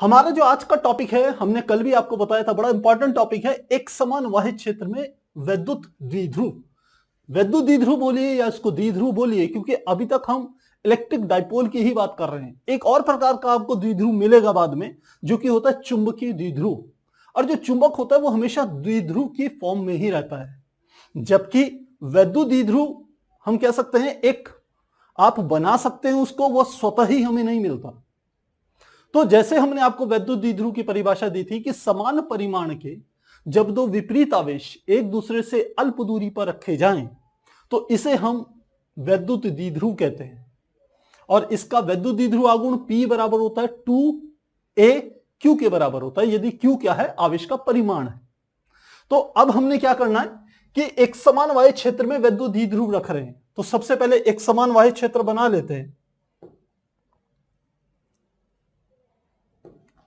हमारा जो आज का टॉपिक है, हमने कल भी आपको बताया था, बड़ा इंपॉर्टेंट टॉपिक है। एक समान वाहित क्षेत्र में वैद्युत द्विध्रुव, वैद्युत द्विध्रुव बोलिए या इसको द्विध्रुव बोलिए, क्योंकि अभी तक हम इलेक्ट्रिक डाइपोल की ही बात कर रहे हैं। एक और प्रकार का आपको द्विध्रुव मिलेगा बाद में, जो कि होता है चुंबकीय द्विध्रुव। और जो चुंबक होता है वो हमेशा द्विध्रुव की फॉर्म में ही रहता है, जबकि वैद्युत द्विध्रुव हम कह सकते हैं एक आप बना सकते हैं उसको, वो स्वतः ही हमें नहीं मिलता। तो जैसे हमने आपको वैद्युत द्विध्रुव की परिभाषा दी थी कि समान परिमाण के जब दो विपरीत आवेश एक दूसरे से अल्प दूरी पर रखे जाएं तो इसे हम वैद्युत द्विध्रुव कहते हैं। और इसका वैद्युत द्विध्रुव आघूर्ण P बराबर होता है 2a Q के बराबर होता है, यदि Q क्या है, आवेश का परिमाण है। तो अब हमने क्या करना है कि एक समान वाह्य क्षेत्र में वैद्युत द्विध्रुव रख रहे हैं, तो सबसे पहले एक समान वाह्य क्षेत्र बना लेते हैं।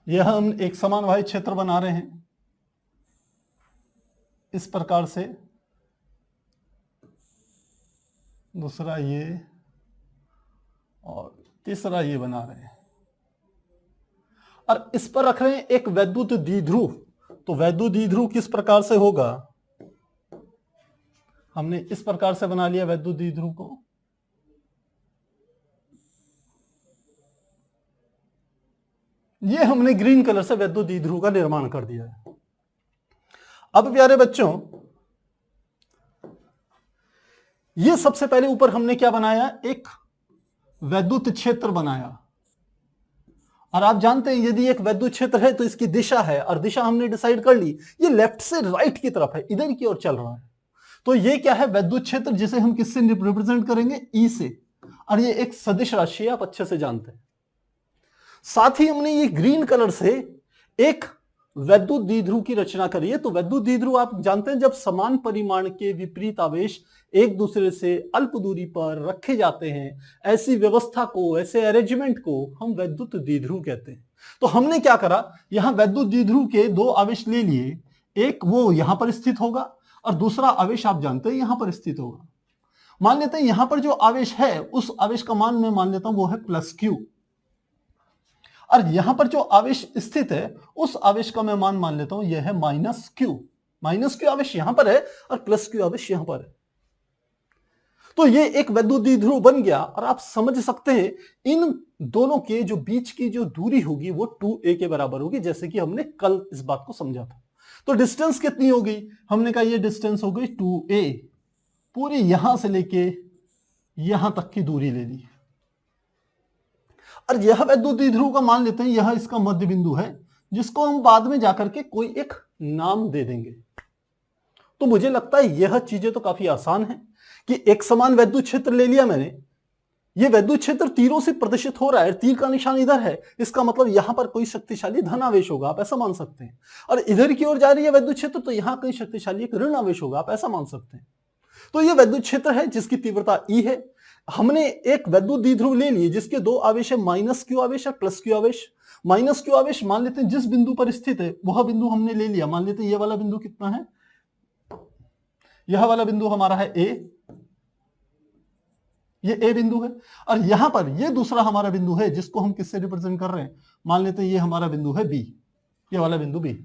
यह हम एक समान वाह्य क्षेत्र बना रहे हैं इस प्रकार से, दूसरा ये और तीसरा ये बना रहे हैं, और इस पर रख रहे हैं एक वैद्युत द्विध्रुव। तो वैद्युत द्विध्रुव किस प्रकार से होगा, हमने इस प्रकार से बना लिया वैद्युत द्विध्रुव को। ये हमने ग्रीन कलर से वैद्युत द्विध्रुव का निर्माण कर दिया है। अब प्यारे बच्चों, ये सबसे पहले ऊपर हमने क्या बनाया, एक वैद्युत क्षेत्र बनाया। और आप जानते हैं यदि एक वैद्युत क्षेत्र है तो इसकी दिशा है, और दिशा हमने डिसाइड कर ली, ये लेफ्ट से राइट की तरफ है, इधर की ओर चल रहा है। तो ये क्या है, वैद्युत क्षेत्र, जिसे हम किससे रिप्रेजेंट करेंगे, ई से। और ये एक सदिश राशि है, आप अच्छे से जानते हैं। साथ ही हमने ये ग्रीन कलर से एक वैद्युत द्विध्रुव की रचना करी है। तो वैद्युत द्विध्रुव आप जानते हैं, जब समान परिमाण के विपरीत आवेश एक दूसरे से अल्प दूरी पर रखे जाते हैं, ऐसी व्यवस्था को, ऐसे अरेंजमेंट को हम वैद्युत द्विध्रुव कहते हैं। तो हमने क्या करा, यहां वैद्युत द्विध्रुव के दो आवेश ले लिए, एक वो यहां पर स्थित होगा और दूसरा आवेश आप जानते हैं यहां पर स्थित होगा। मान लेते हैं यहां पर जो आवेश है उस आवेश का मान मैं मान लेता हूं वो है +Q, और यहां पर जो आवेश स्थित है उस आवेश का मैं मान लेता हूं यह है -Q। -Q आवेश यहां पर है और +Q आवेश यहां पर है। तो ये एक वैद्युत द्विध्रुव बन गया। और आप समझ सकते हैं इन दोनों के जो बीच की जो दूरी होगी वो 2a के बराबर होगी, जैसे कि हमने कल इस बात को समझा था। तो डिस्टेंस कितनी होगी, हमने कहा ये डिस्टेंस हो गई 2a, पूरी यहां से लेके यहां तक की दूरी ले ली। और यह वैद्युत द्विध्रुव का मान लेते हैं यह इसका मध्य बिंदु है, जिसको हम बाद में जाकर के कोई एक नाम दे देंगे। तो मुझे लगता है यह चीजें तो काफी आसान है कि एक समान वैद्युत क्षेत्र ले लिया मैंने, यह वैद्युत क्षेत्र तीरों से प्रदर्शित हो रहा है, तीर का निशान इधर है, इसका मतलब यहां पर कोई शक्तिशाली धन आवेश होगा, आप ऐसा मान सकते हैं। और इधर की ओर जा रही है वैद्युत क्षेत्र, तो यहां कहीं शक्तिशाली एक ऋण आवेश होगा, आप ऐसा मान सकते हैं। तो यह वैद्युत क्षेत्र है जिसकी तीव्रता E है। हमने एक वैद्युत द्विध्रुव ले लिए जिसके दो आवेश है, -Q आवेश और +Q आवेश। -Q आवेश मान लेते हैं जिस बिंदु पर स्थित है वह बिंदु हमने ले लिया। मान लेते हैं यह वाला बिंदु कितना है, यह वाला बिंदु हमारा है A, ये A बिंदु है। और यहां पर ये दूसरा हमारा बिंदु है जिसको हम किससे रिप्रेजेंट कर रहे हैं, मान लेते हैं ये हमारा बिंदु है B, ये वाला बिंदु B।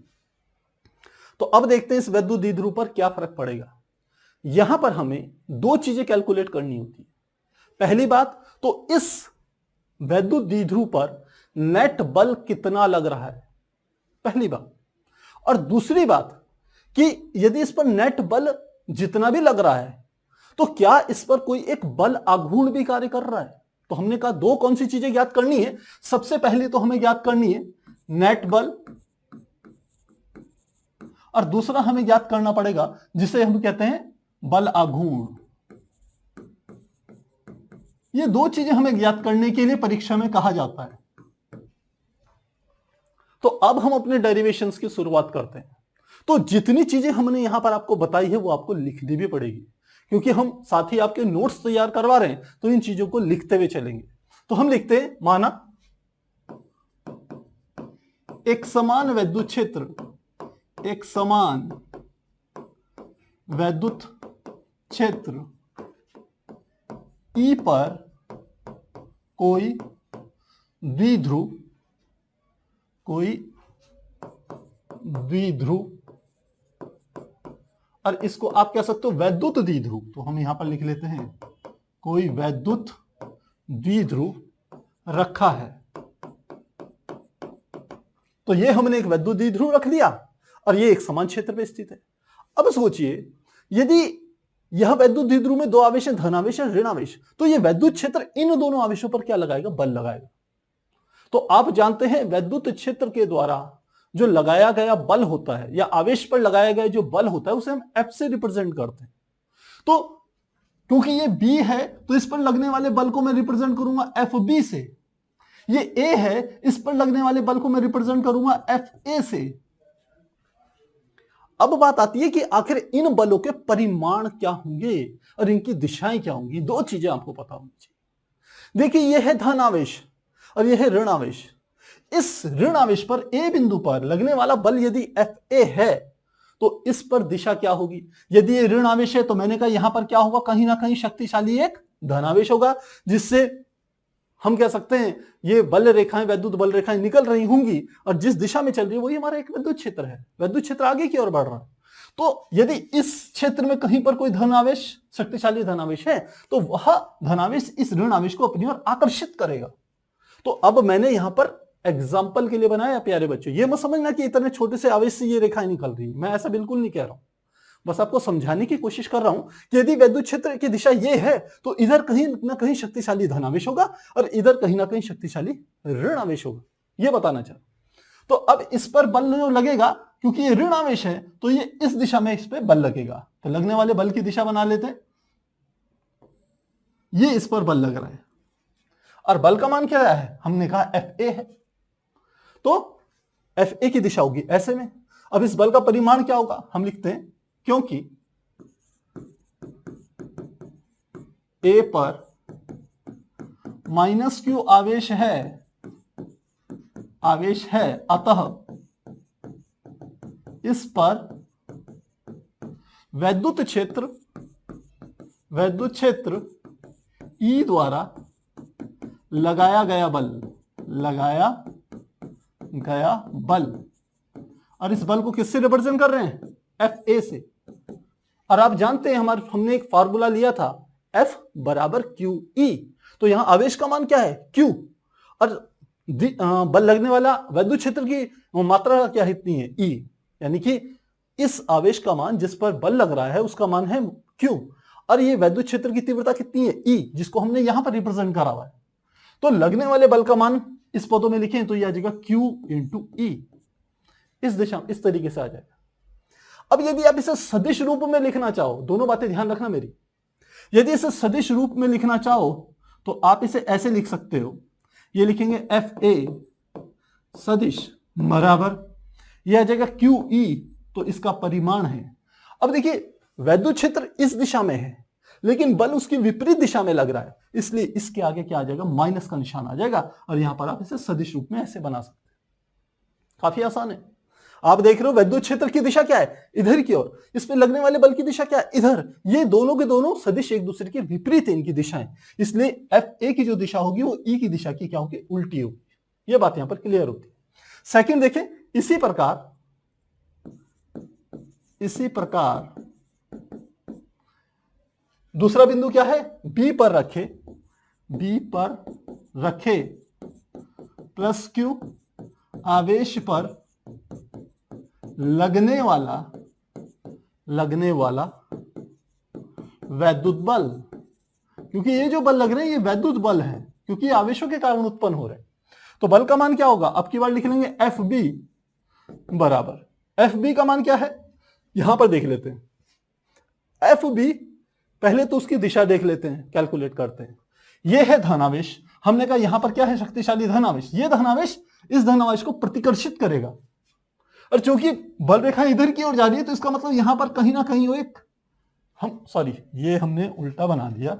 तो अब देखते हैं इस वैद्युत द्विध्रुव पर क्या फर्क पड़ेगा। यहां पर हमें दो चीजें कैलकुलेट करनी होती है। पहली बात तो इस वैद्युत द्विध्रुव पर नेट बल कितना लग रहा है, पहली बात। और दूसरी बात कि यदि इस पर नेट बल जितना भी लग रहा है तो क्या इस पर कोई एक बल आघूर्ण भी कार्य कर रहा है। तो हमने कहा दो कौन सी चीजें ज्ञात करनी है, सबसे पहले तो हमें ज्ञात करनी है नेट बल, और दूसरा हमें ज्ञात करना पड़ेगा जिसे हम कहते हैं बल आघूर्ण। ये दो चीजें हमें ज्ञात करने के लिए परीक्षा में कहा जाता है। तो अब हम अपने डेरिवेशंस की शुरुआत करते हैं। तो जितनी चीजें हमने यहां पर आपको बताई है वो आपको लिखनी भी पड़ेगी, क्योंकि हम साथ ही आपके नोट्स तैयार करवा रहे हैं, तो इन चीजों को लिखते हुए चलेंगे। तो हम लिखते हैं, माना एक समान वैद्युत क्षेत्र, एक समान वैद्युत क्षेत्र E पर कोई द्विध्रुव कोई द्विध्रुव, और इसको आप कह सकते हो वैद्युत द्विध्रुव, तो हम यहां पर लिख लेते हैं कोई वैद्युत द्विध्रुव रखा है। तो ये हमने एक वैद्युत द्विध्रुव रख दिया और ये एक समान क्षेत्र पे स्थित है। अब सोचिए यदि यह वैद्युत द्विध्रुव में दो आवेश हैं, धनावेश और ऋणावेश, तो ये वैद्युत क्षेत्र इन दोनों आवेशों पर क्या लगाएगा? बल लगाएगा। तो आप जानते हैं वैद्युत क्षेत्र के द्वारा जो लगाया गया बल होता है या आवेश पर लगाया गया जो बल होता है उसे हम F से रिप्रेजेंट करते हैं। तो क्योंकि ये B है तो इस पर लगने वाले बल को मैं रिप्रेजेंट करूंगा FB से, ये A है इस पर लगने वाले बल को मैं रिप्रेजेंट करूंगा FA से। अब बात आती है कि आखिर इन बलों के परिमाण क्या होंगे और इनकी दिशाएं क्या होंगी। दो चीजें आपको पता होनी चाहिए। देखिए यह है धन आवेश और यह है ऋण आवेश। इस ऋण आवेश पर A बिंदु पर लगने वाला बल यदि FA है तो इस पर दिशा क्या होगी? यदि ये ऋण आवेश है तो मैंने कहा यहां पर क्या होगा? कहीं ना कहीं शक्तिशाली एक धन आवेश होगा, जिससे हम कह सकते हैं ये बल रेखाएं, वैद्युत बल रेखाएं निकल रही होंगी और जिस दिशा में चल रही है वही हमारा एक वैद्युत क्षेत्र है। वैद्युत क्षेत्र आगे की ओर बढ़ रहा है। तो यदि इस क्षेत्र में कहीं पर कोई धन आवेश, शक्तिशाली धन आवेश है तो वह धन आवेश इस ऋण आवेश को अपनी ओर आकर्षित करेगा। तो अब मैंने यहां पर एग्जाम्पल के लिए बनाया प्यारे बच्चों। ये मत समझना कि इतने छोटे से आवेश से ये रेखाएं निकल रही, मैं ऐसा बिल्कुल नहीं कह रहा हूं, बस आपको समझाने की कोशिश कर रहा हूं कि यदि वैद्युत क्षेत्र की दिशा ये है तो इधर कहीं ना कहीं शक्तिशाली धन आवेश होगा और इधर कहीं ना कहीं शक्तिशाली ऋण आवेश होगा, ये बताना चाह। तो अब इस पर बल जो लगेगा, क्योंकि ये ऋण आवेश है तो ये इस दिशा में इस पे बल लगेगा। तो लगने वाले बल की दिशा बना लेते हैं, ये इस पर बल लग रहा है और बल का मान क्या है? हमने कहा FA है, तो FA की दिशा होगी ऐसे में। अब इस बल का परिमाण क्या होगा? हम लिखते हैं क्योंकि A पर -Q आवेश है, अतः इस पर वैद्युत क्षेत्र E द्वारा लगाया गया बल, और इस बल को किससे रिप्रेजेंट कर रहे हैं? FA से। और आप जानते हैं हमने एक फार्मूला लिया था F बराबर QE, तो यहां आवेश का मान क्या है? Q, और बल लगने वाला वैद्युत क्षेत्र की मात्रा क्या है? इतनी है, E, यानी कि इस आवेश का मान जिस पर बल लग रहा है उसका मान है Q, और ये वैद्युत क्षेत्र की तीव्रता कितनी है? E, जिसको हमने यहां पर रिप्रेजेंट करा हुआ है। तो लगने वाले बल का मान इस पदों में लिखें तो ये आ जाएगा Q इंटू E, इस दिशा इस तरीके से आ जाएगा। अब यदि आप इसे सदिश रूप में लिखना चाहो, दोनों बातें ध्यान रखना मेरी, यदि इसे सदिश रूप में लिखना चाहो तो आप इसे ऐसे लिख सकते हो, ये लिखेंगे FA सदिश बराबर ये आ जाएगा QE, तो इसका परिमाण है। अब देखिए वैद्युत क्षेत्र इस दिशा में है लेकिन बल उसकी विपरीत दिशा में लग रहा है, इसलिए इसके आगे क्या आ जाएगा? माइनस का निशान आ जाएगा, और यहां पर आप इसे सदिश रूप में ऐसे बना सकते हैं। काफी आसान है। आप देख रहे हो वैद्युत क्षेत्र की दिशा क्या है? इधर की ओर। इस पे लगने वाले बल की दिशा क्या है? इधर। ये दोनों के दोनों सदिश एक दूसरे के विपरीत है इनकी दिशाएं, इसलिए FA की जो दिशा होगी वो E की दिशा की क्या होगी? उल्टी होगी। ये बात यहां पर क्लियर होती है। सेकंड देखें, इसी प्रकार दूसरा बिंदु क्या है? B पर रखे प्लस Q आवेश पर लगने वाला वैद्युत बल, क्योंकि ये जो बल लग रहे हैं ये वैद्युत बल है क्योंकि आवेशों के कारण उत्पन्न हो रहे हैं। तो बल का मान क्या होगा? अब की बार लिख लेंगे FB बराबर, FB का मान क्या है यहां पर देख लेते हैं। FB पहले तो उसकी दिशा देख लेते हैं, कैलकुलेट करते हैं। यह है धनावेश, हमने कहा यहां पर क्या है? शक्तिशाली धनावेश। यह धनावेश इस धनावेश को प्रतिकर्षित करेगा, और चूंकि बल रेखा इधर की ओर जा रही है तो इसका मतलब यहां पर कहीं ना कहीं एक ये हमने उल्टा बना दिया।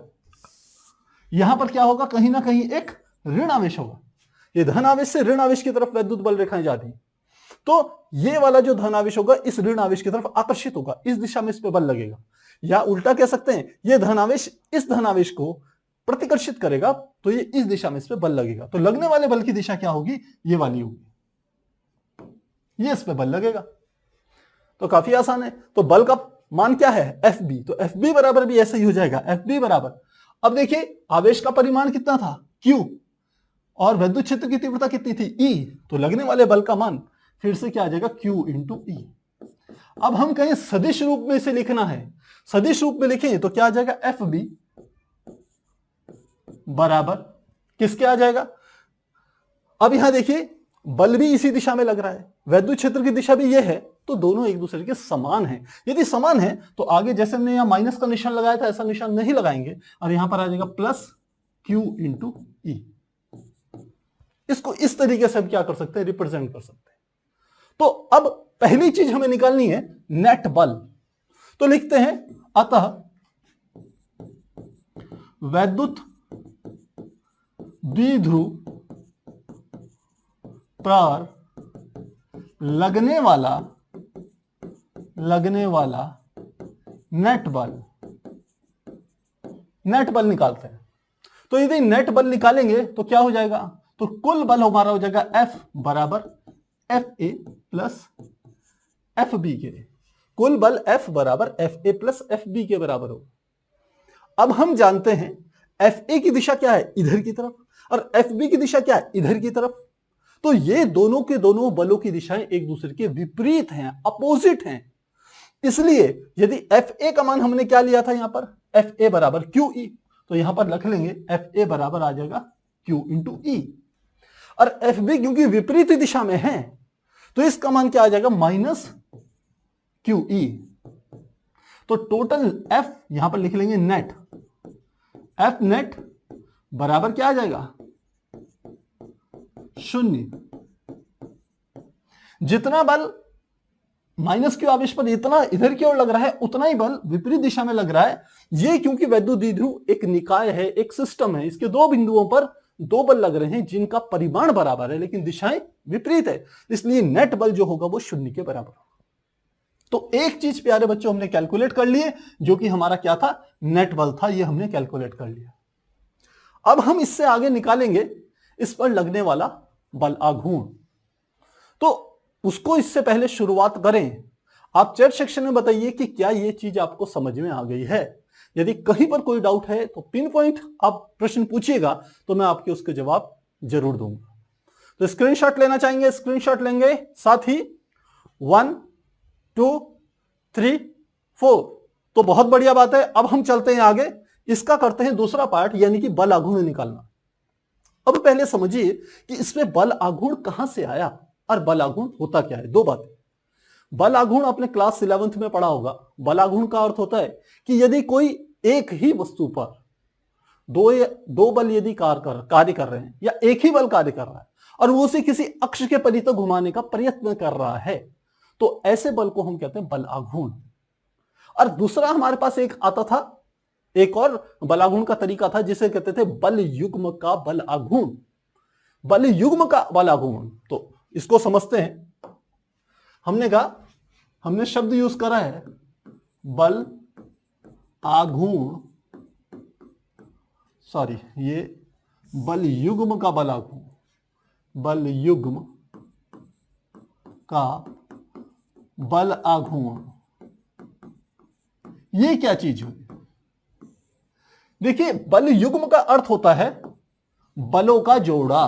यहां पर क्या होगा? कहीं ना कहीं एक ऋण आवेश होगा। ये धन आवेश से ऋण आवेश की तरफ वैद्युत बल रेखाएं जा रही, तो ये वाला जो धन आवेश होगा इस ऋण आवेश की तरफ आकर्षित होगा, इस दिशा में इस पे बल लगेगा। या उल्टा कह सकते हैं ये धन आवेश इस धन आवेश को प्रतिकर्षित करेगा तो ये इस दिशा में इस पे बल लगेगा। तो लगने वाले बल की दिशा क्या होगी? ये वाली होगी। ये इस पे बल लगेगा। तो काफी आसान है। तो बल का मान क्या है? F B. तो एफ बी बराबर भी ऐसे ही हो जाएगा, एफ बी बराबर, अब देखिए आवेश का परिमाण कितना था? क्यू, और विद्युत क्षेत्र की तीव्रता कितनी थी? ई। तो लगने वाले बल का मान फिर से क्या आ जाएगा? क्यू इंटू ई। अब हम कहें सदिश रूप में इसे लिखना है, सदिश रूप में लिखें तो क्या आ जाएगा? एफ बी बराबर किसके आ जाएगा? अब यहां देखिए बल भी इसी दिशा में लग रहा है, विद्युत क्षेत्र की दिशा भी ये है, तो दोनों एक दूसरे के समान हैं। यदि समान है तो आगे जैसे हमने यहां माइनस का निशान लगाया था ऐसा निशान नहीं लगाएंगे, और यहां पर आ जाएगा प्लस क्यू इंटू ई। इसको इस तरीके से हम क्या कर सकते हैं? रिप्रेजेंट कर सकते हैं। तो अब पहली चीज हमें निकालनी है नेट बल। तो लिखते हैं अतः वैद्युत द्विध्रुव पर लगने वाला नेट बल निकालते हैं। तो यदि नेट बल निकालेंगे तो क्या हो जाएगा? तो कुल बल हमारा हो जाएगा F बराबर F A plus F B के। कुल बल F बराबर F A plus F B के बराबर हो। अब हम जानते हैं एफ ए की दिशा क्या है? इधर की तरफ, और एफ बी की दिशा क्या है? इधर की तरफ। तो ये दोनों के दोनों बलों की दिशाएं एक दूसरे के विपरीत हैं, अपोजिट हैं। इसलिए यदि एफ ए का मान हमने क्या लिया था यहां पर? एफ ए बराबर क्यू ई। तो यहां पर लिख लेंगे एफ ए बराबर आ जाएगा क्यू इंटू ई। और एफ बी क्योंकि विपरीत दिशा में है तो इसका मान क्या आ जाएगा? Minus Q E. तो टोटल एफ यहां पर लिख लेंगे नेट, एफ नेट बराबर क्या आ जाएगा? 0। जितना बल माइनस क्यू आवेश पर इतना इधर की ओर लग रहा है उतना ही बल विपरीत दिशा में लग रहा है। ये क्योंकि वैद्युत द्विध्रुव एक निकाय है, एक सिस्टम है, इसके दो बिंदुओं पर दो बल लग रहे हैं जिनका परिमाण बराबर है लेकिन दिशाएं विपरीत है, इसलिए नेट बल जो होगा वो 0 के बराबर होगा। तो एक चीज प्यारे बच्चों हमने कैलकुलेट कर लिए, जो कि हमारा क्या था? नेट बल था, ये हमने कैलकुलेट कर लिया। अब हम इससे आगे निकालेंगे इस पर लगने वाला बल आघूर्ण। तो उसको इससे पहले शुरुआत करें। आप चैट सेक्शन में बताइए कि क्या ये चीज आपको समझ में आ गई है। यदि कहीं पर कोई डाउट है तो पिन पॉइंट आप प्रश्न पूछिएगा तो मैं आपके उसके जवाब जरूर दूंगा। तो स्क्रीनशॉट लेना चाहेंगे, स्क्रीनशॉट लेंगे, साथ ही 1 2 3 4। तो बहुत बढ़िया बात है। अब हम चलते हैं आगे, इसका करते हैं दूसरा पार्ट, यानी कि बल आघूर्ण निकालना। अब पहले समझिए कि इसमें बल आघूर्ण कहां से आया और बल आघूर्ण होता क्या है। दो बातें। बल आघूर्ण आपने क्लास 11th में पढ़ा होगा। बल आघूर्ण का अर्थ होता है कि यदि कोई एक ही वस्तु पर दो बल यदि कार्य कर रहे हैं या एक ही बल कार्य कर रहा है और वो उसे किसी अक्ष के परितः घुमाने का प्रयत्न कर रहा है तो ऐसे बल को हम कहते हैं बल आघूर्ण। और दूसरा हमारे पास एक आता था, एक और बल आघूर्ण का तरीका था जिसे कहते थे बल युग्म का बल आघूर्ण। बल युग्म का बल आघूर्ण, तो इसको समझते हैं। हमने कहा, हमने शब्द यूज करा है बल आघूर्ण, सॉरी ये बल युग्म का बल आघूर्ण, बल युग्म का बल आघूर्ण। ये क्या चीज हुई? देखिए बल युग्म का अर्थ होता है बलों का जोड़ा।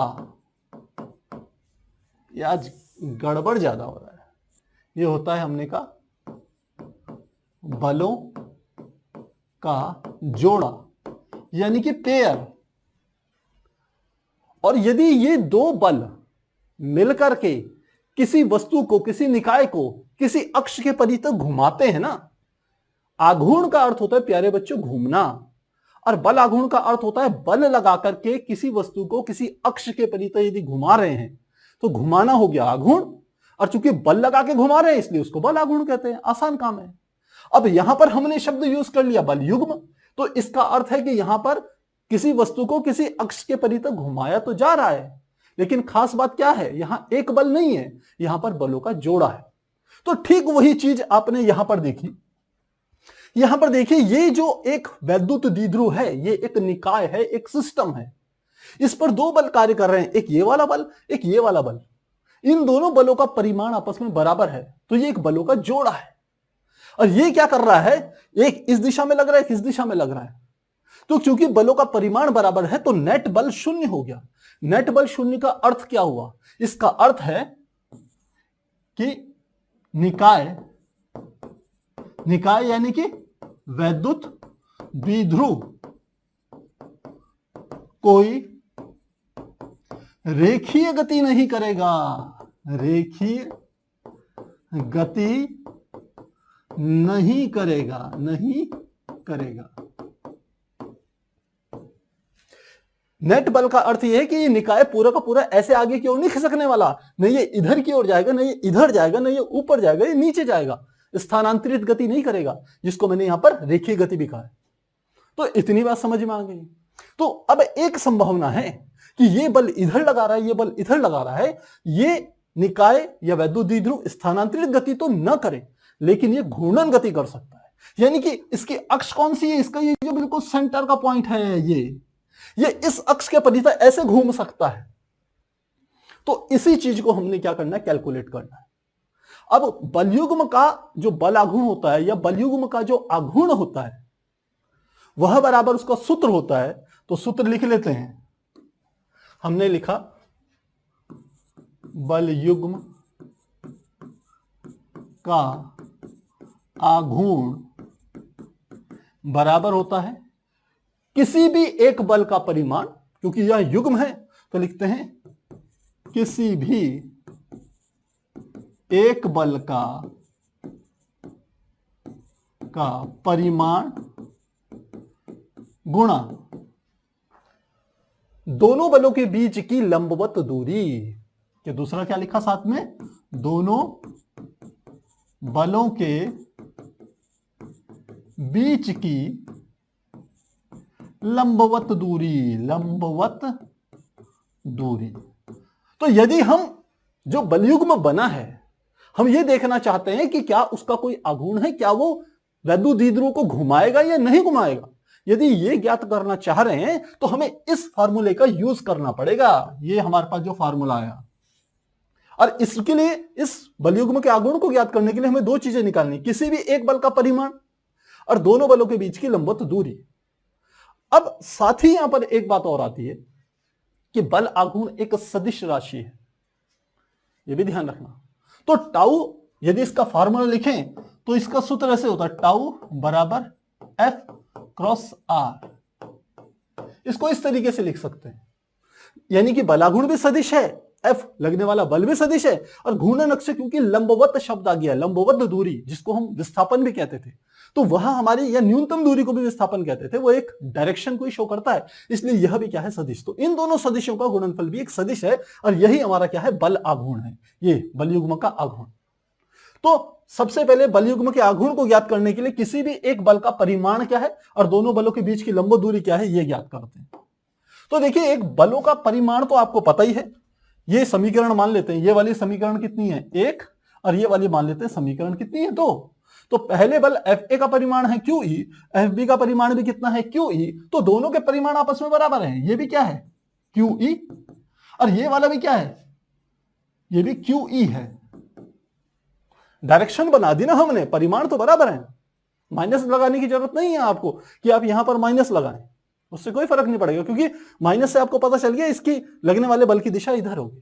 ये आज गड़बड़ ज्यादा हो रहा है। ये होता है हमने कहा बलों का जोड़ा, यानी कि पेयर। और यदि ये दो बल मिलकर के किसी वस्तु को, किसी निकाय को किसी अक्ष के परितः घुमाते हैं ना, आघूर्ण का अर्थ होता है प्यारे बच्चों घूमना, और बल आघूर्ण का अर्थ होता है बल लगा करके किसी वस्तु को किसी अक्ष के परितः यदि घुमा रहे हैं तो घुमाना हो गया आघूर्ण, और चूंकि बल लगा के घुमा रहे हैं इसलिए उसको बल आघूर्ण कहते हैं। आसान काम है। अब यहां पर हमने शब्द यूज कर लिया बल युग्म, तो इसका अर्थ है कि यहां पर किसी वस्तु को किसी अक्ष के परितः घुमाया तो जा रहा है, लेकिन खास बात क्या है, यहां एक बल नहीं है, यहां पर बलों का जोड़ा है। तो ठीक वही चीज आपने यहां पर देखी। यहां पर देखिए ये जो एक वैद्युत द्विध्रुव है, ये एक निकाय है, एक सिस्टम है। इस पर दो बल कार्य कर रहे हैं, एक ये वाला बल, एक ये वाला बल। इन दोनों बलों का परिमाण आपस में बराबर है, तो ये एक बलों का जोड़ा है। और ये क्या कर रहा है, एक इस दिशा में लग रहा है, एक इस दिशा में लग रहा है। तो क्योंकि बलों का परिमाण बराबर है तो नेट बल शून्य हो गया। नेट बल शून्य का अर्थ क्या हुआ, इसका अर्थ है कि निकाय यानी कि वैद्युत द्विध्रुव कोई रेखीय गति नहीं करेगा, रेखीय गति नहीं करेगा। नेट बल का अर्थ यह है कि ये निकाय पूरा का पूरा ऐसे आगे की ओर नहीं खिसकने वाला, नहीं ये इधर की ओर जाएगा, नहीं ये इधर जाएगा, नहीं ये ऊपर जाएगा, ये नीचे जाएगा, स्थानांतरित गति नहीं करेगा, जिसको मैंने यहां पर रेखीय गति भी कहा है। तो इतनी बात समझ में आ गई। तो अब एक संभावना है कि ये बल इधर लगा रहा है, ये बल इधर लगा रहा है, ये निकाय या वैद्युत द्विध्रुव स्थानांतरित गति तो न करे, लेकिन ये घूर्णन गति कर सकता है। यानी कि इसकी अक्ष कौन सी है, इसका ये जो बिल्कुल सेंटर का पॉइंट है, ये इस अक्ष के परिधि ऐसे घूम सकता है। तो इसी चीज को हमने क्या करना है, कैलकुलेट करना है। अब बलयुग्म का जो बल आघूर्ण होता है या बलयुग्म का जो आघूर्ण होता है वह बराबर उसका सूत्र होता है। तो सूत्र लिख लेते हैं। हमने लिखा बलयुग्म का आघूर्ण बराबर होता है किसी भी एक बल का परिमाण, क्योंकि यह युग्म है तो लिखते हैं किसी भी एक बल का परिमाण गुणा दोनों बलों के बीच की लंबवत दूरी। कि दूसरा क्या लिखा साथ में, दोनों बलों के बीच की लंबवत दूरी। तो यदि हम जो बलयुग्म बना है हम ये देखना चाहते हैं कि क्या उसका कोई आघूर्ण है, क्या वो वैद्युत द्विध्रुव को घुमाएगा या नहीं घुमाएगा। यदि ये ज्ञात करना चाह रहे हैं तो हमें इस फार्मूले का यूज करना पड़ेगा। ये हमारे पास जो फार्मूला आया, और इसके लिए इस बलयुग्म के आघूर्ण को ज्ञात करने के लिए हमें दो चीजें निकालनी, किसी भी एक बल का परिमाण और दोनों बलों के बीच की लंबवत दूरी। अब साथ ही यहां पर एक बात और आती है कि बल आघूर्ण एक सदिश राशि है, यह भी ध्यान रखना। तो टाउ यदि इसका फार्मूला लिखें तो इसका सूत्र ऐसे होता है, टाउ बराबर एफ क्रॉस आर। इसको इस तरीके से लिख सकते हैं, यानी कि बलाघूर्ण भी सदिश है, एफ लगने वाला बल भी सदिश है, और घूर्णन अक्ष से क्योंकि लंबवत शब्द आ गया, लंबवत दूरी जिसको हम विस्थापन भी कहते थे, तो वह हमारी या न्यूनतम दूरी को भी विस्थापन कहते थे, वो एक डायरेक्शन को ही शो करता है, इसलिए यह भी क्या है, सदिश। तो इन दोनों सदिशों का गुणनफल भी एक सदिश है, और यही हमारा क्या है, बल आघूर्ण है, ये बलयुग्म का आघूर्ण। तो सबसे पहले बलयुग्म के आघूर्ण को ज्ञात करने के लिए किसी भी एक बल का परिमाण क्या है और दोनों बलों के बीच की लंब दूरी क्या है, ये ज्ञात करते हैं। तो देखिए, एक बलों का परिमाण तो आपको पता ही है, ये समीकरण मान लेते हैं, ये वाली समीकरण कितनी है, 1, और ये वाली मान लेते हैं समीकरण कितनी है, 2। तो पहले बल Fa का परिमाण है QE, Fb का परिमाण भी कितना है, QE, तो दोनों के परिमाण आपस में बराबर हैं। ये भी क्या है, QE, और ये वाला भी क्या है, ये भी QE है। डायरेक्शन बना दी ना हमने, परिमाण तो बराबर है, माइनस लगाने की जरूरत नहीं है आपको कि आप यहां पर माइनस लगाएं, उससे कोई फर्क नहीं पड़ेगा, क्योंकि माइनस से आपको पता चल गया इसकी लगने वाले बल की दिशा इधर होगी।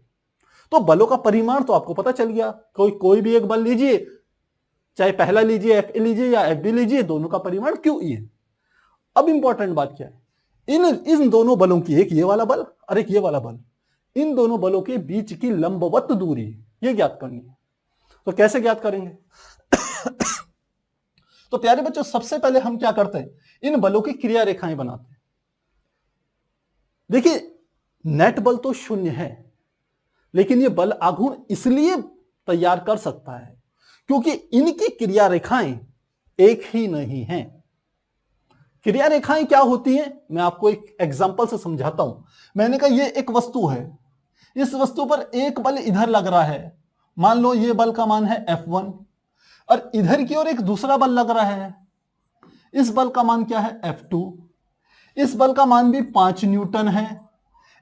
तो बलों का परिमाण तो आपको पता चल गया, कोई भी एक बल लीजिए, चाहे पहला लीजिए Fa लीजिए या Fb लीजिए, दोनों का परिमाण QE है। अब इंपॉर्टेंट बात क्या है, इन दोनों बलों की, एक ये वाला बल और एक ये वाला बल, इन दोनों बलों के बीच की लंबवत दूरी ये ज्ञात करनी है। तो कैसे ज्ञात करेंगे तो प्यारे बच्चों, सबसे पहले हम क्या करते हैं, इन बलों की क्रिया रेखाएं बनाते हैं। देखिए, नेट बल तो शून्य है, लेकिन ये बल आघूर्ण इसलिए तैयार कर सकता है क्योंकि इनकी क्रिया रेखाएं एक ही नहीं हैं। क्रिया रेखाएं क्या होती हैं, मैं आपको एक एग्जांपल से समझाता हूं। मैंने कहा ये एक वस्तु है, इस वस्तु पर एक बल इधर लग रहा है, मान लो ये बल का मान है F1, और इधर की ओर एक दूसरा बल लग रहा है, इस बल का मान क्या है, F2, इस बल का मान भी 5 न्यूटन है,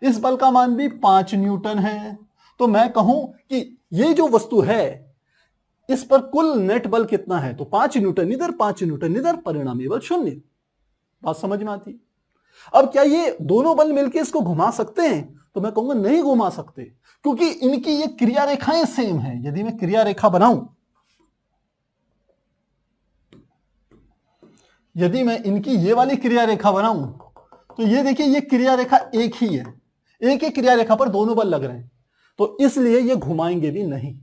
इस बल का मान भी 5 न्यूटन है। तो मैं कहूं कि ये जो वस्तु है इस पर कुल नेट बल कितना है, तो 5 न्यूटन इधर 5 न्यूटन इधर, परिणामी बल 0। बात समझ में आती। अब क्या ये दोनों बल मिलकर इसको घुमा सकते हैं, तो मैं कहूंगा नहीं घुमा सकते, क्योंकि इनकी ये क्रिया रेखाएं सेम है। यदि मैं क्रिया रेखा बनाऊं, यदि मैं इनकी ये वाली क्रिया रेखा बनाऊं, तो ये देखिए ये क्रिया रेखा एक ही है, एक ही क्रिया रेखा पर दोनों बल लग रहे हैं, तो इसलिए ये घुमाएंगे भी नहीं।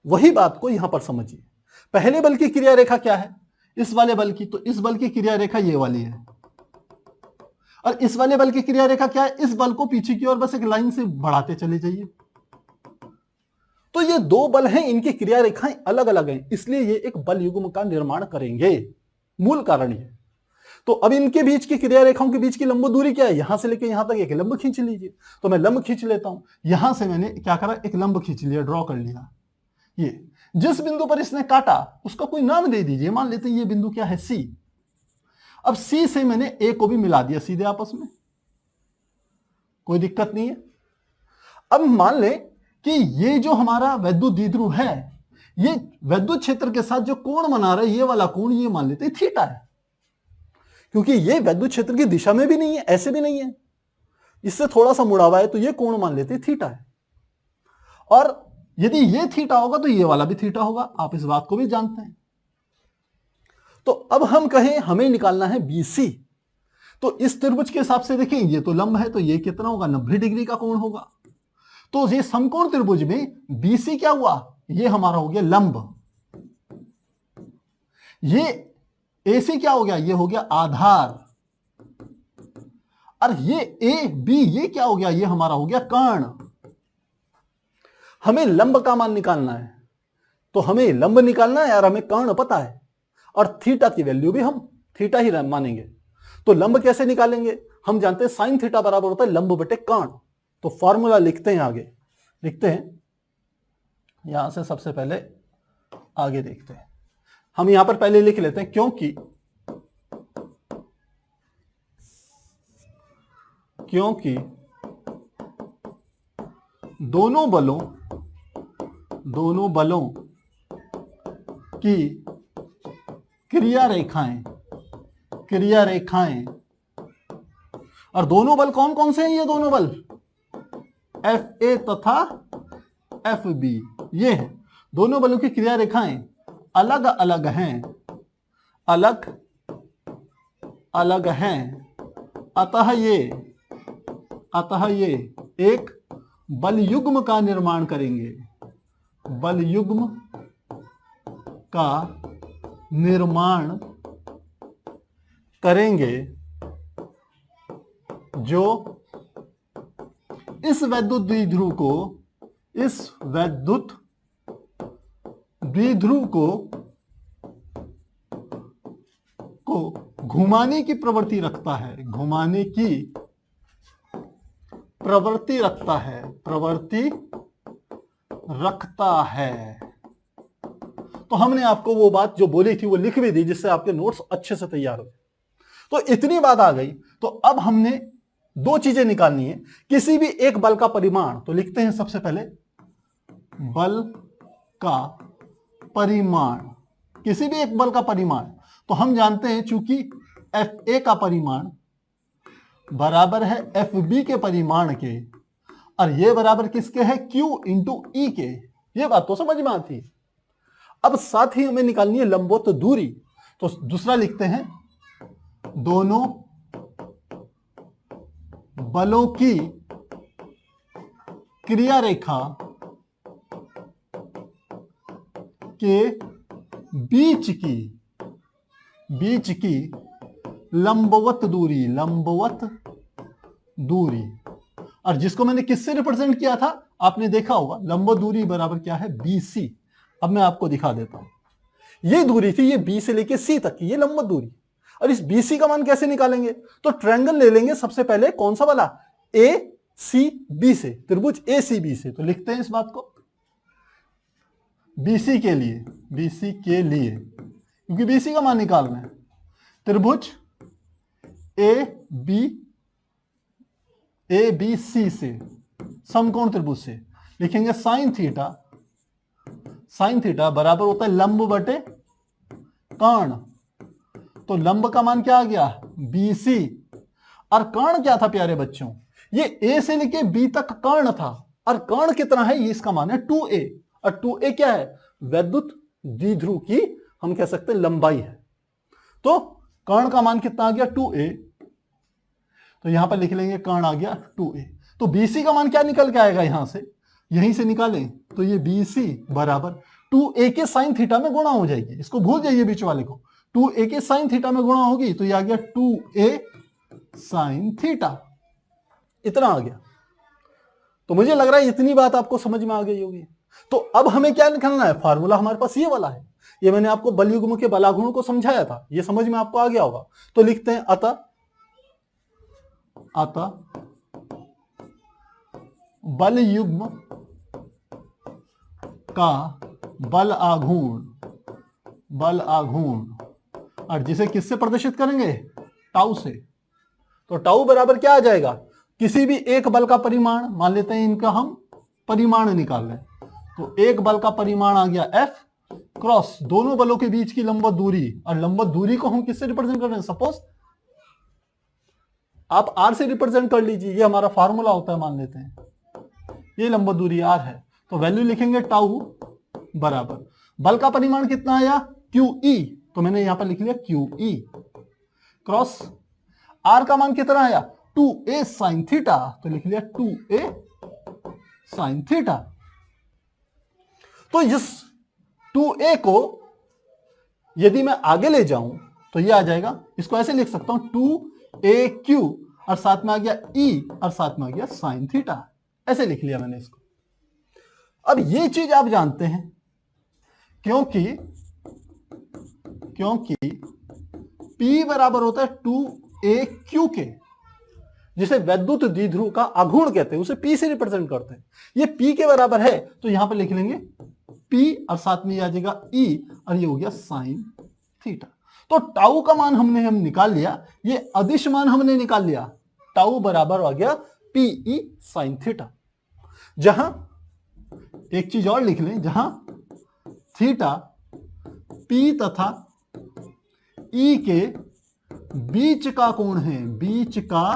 वही बात को यहां पर समझिए। पहले बल की क्रिया रेखा क्या है, इस वाले बल की, तो इस बल की क्रिया रेखा ये वाली है, और इस वाले बल की क्रिया रेखा क्या है, इस बल को पीछे की ओर बस एक लाइन से बढ़ाते चले जाइए। तो ये दो बल हैं, इनकी क्रिया रेखाएं अलग अलग हैं, इसलिए ये एक बल युग्म का निर्माण करेंगे। मूल कारण ये। तो अब इनके बीच की क्रिया रेखाओं के बीच की लंब दूरी क्या है, यहां से लेकर यहां तक एक लंब खींच लीजिए। तो मैं लंब खींच लेता हूं, यहां से मैंने क्या करा, एक लंब खींच लिया, ड्रॉ कर लिया। ये जिस बिंदु पर इसने काटा उसका कोई नाम दे दीजिए, मान लेते हैं ये बिंदु क्या है, सी। अब सी से मैंने ए को भी मिला दिया सीधे आपस में, कोई दिक्कत नहीं है। अब मान ले कि ये जो हमारा वैद्युत द्विध्रुव है, ये वैद्युत क्षेत्र के साथ जो कोण बना रहा है, ये वाला कोण, ये मान लेते हैं थीटा है, क्योंकि ये वैद्युत क्षेत्र की दिशा में भी नहीं है, ऐसे भी नहीं है, इससे थोड़ा सा मुड़ा हुआ है, तो ये कोण मान लेते हैं थीटा है। और यदि ये थीटा होगा तो ये वाला भी थीटा होगा, आप इस बात को भी जानते हैं। तो अब हम कहें हमें निकालना है BC, तो इस त्रिभुज के हिसाब से देखें, ये तो लंब है, तो ये कितना होगा, 90 डिग्री का कोण होगा। तो ये समकोण त्रिभुज में BC क्या हुआ, ये हमारा हो गया लंब। ये AC क्या हो गया, ये हो गया आधार। और ये AB ये क्या हो गया, ये हमारा हो गया कर्ण। हमें लंब का मान निकालना है, तो हमें लंब निकालना है और हमें कर्ण पता है, और थीटा की वैल्यू भी हम थीटा ही मानेंगे। तो लंब कैसे निकालेंगे, हम जानते हैं साइन थीटा बराबर होता है लंब बटे कर्ण। तो फॉर्मूला लिखते हैं, आगे लिखते हैं, यहां से सबसे पहले आगे देखते हैं। हम यहां पर पहले लिख लेते हैं, क्योंकि दोनों बलों की क्रिया रेखाएं, और दोनों बल कौन कौन से हैं, ये दोनों बल FA तथा FB, ये हैं दोनों बलों की क्रिया रेखाएं अलग अलग हैं, अतः ये एक बल युग्म का निर्माण करेंगे, बल युग्म का निर्माण करेंगे, जो इस वैद्युत द्विध्रुव को घुमाने की प्रवृत्ति रखता है, तो हमने आपको वो बात जो बोली थी वो लिख भी दी, जिससे आपके नोट्स अच्छे से तैयार हो। तो इतनी बात आ गई, तो अब हमने दो चीजें निकालनी है, किसी भी एक बल का परिमाण। तो लिखते हैं सबसे पहले बल का परिमाण, किसी भी एक बल का परिमाण। तो हम जानते हैं चूंकि FA का परिमाण बराबर है FB के परिमाण के, और ये बराबर किसके है, Q इंटू E के। ये बात तो समझ में आती है। अब साथ ही हमें निकालनी है लंबवत दूरी। तो दूसरा लिखते हैं, दोनों बलों की क्रिया रेखा के बीच की लंबवत दूरी, और जिसको मैंने किससे रिप्रेजेंट किया था, आपने देखा होगा, लंबवत दूरी बराबर क्या है, BC। अब मैं आपको दिखा देता हूं, ये दूरी थी, ये B से लेके C तक की, ये लंबवत दूरी। और इस BC का मान कैसे निकालेंगे, तो ट्रायंगल ले लेंगे सबसे पहले, कौन सा वाला, ACB से, त्रिभुज ACB से। तो लिखते हैं इस बात को, BC के लिए, क्योंकि BC का मान निकालना है, त्रिभुज ABC से, समकोण त्रिभुज से। लिखेंगे साइन थीटा, साइन थीटा बराबर होता है लंब बटे कर्ण। तो लंब का मान क्या आ गया, BC, और कर्ण क्या था प्यारे बच्चों, ये A से लेके B तक कर्ण था, और कर्ण कितना है, ये इसका मान है 2a, और 2a क्या है, वैद्युत द्विध्रुव की हम कह सकते हैं लंबाई है। तो कर्ण का मान कितना आ गया 2a, तो यहां पर लिख लेंगे कर्ण आ गया 2a। तो BC का मान क्या निकल के आएगा, यहां से यहीं से निकालें तो ये BC बराबर 2a के साइन थीटा में गुणा हो जाएगी, इसको भूल जाइए बीच वाले को, 2a के साइन थीटा में गुणा होगी तो ये आ गया 2a साइन थीटा, इतना आ गया। तो मुझे लग रहा है इतनी बात आपको समझ में आ गई होगी। तो अब हमें क्या निकालना है, फार्मूला हमारे पास ये वाला है, ये मैंने आपको बल युग्म के बलाघूर्ण को समझाया था, ये समझ में आपको आ गया होगा। तो लिखते हैं अतः बल युग्म का बल आघूर्ण, और जिसे किससे प्रदर्शित करेंगे, टाउ से। तो टाउ बराबर क्या आ जाएगा, किसी भी एक बल का परिमाण, मान लेते हैं इनका हम परिमाण निकाल रहे हैं, तो एक बल का परिमाण आ गया F क्रॉस दोनों बलों के बीच की लंबवत दूरी, और लंबवत दूरी को हम किससे रिप्रेजेंट कर रहे हैं, सपोज आप R से रिप्रेजेंट कर लीजिए, ये हमारा फार्मूला होता है, मान लेते हैं ये लंबवत दूरी R है, तो वैल्यू लिखेंगे टाउ बराबर बल का परिमाण कितना आया QE, तो मैंने यहां पर लिख लिया QE क्रॉस R का मान कितना आया 2a साइन थीटा, तो लिख लिया 2a साइन थीटा। तो इस 2a को यदि मैं आगे ले जाऊं तो ये आ जाएगा, इसको ऐसे लिख सकता हूं 2aq और साथ में आ गया e और साथ में आ गया साइन थीटा, ऐसे लिख लिया मैंने इसको। अब ये चीज आप जानते हैं क्योंकि P बराबर होता है 2aq के, जिसे वैद्युत द्विध्रुव का आघूर्ण कहते हैं, उसे P से रिप्रेजेंट करते हैं। ये P के बराबर है तो यहां पर लिख लेंगे P और साथ में आ जाएगा E और ये हो गया साइन थीटा। तो टाउ का मान हम निकाल लिया, ये अदिश मान हमने निकाल लिया, टाउ बराबर आ गया PE साइन थीटा। जहां एक चीज और लिख लें, जहां थीटा P तथा E के बीच का कोण है, बीच का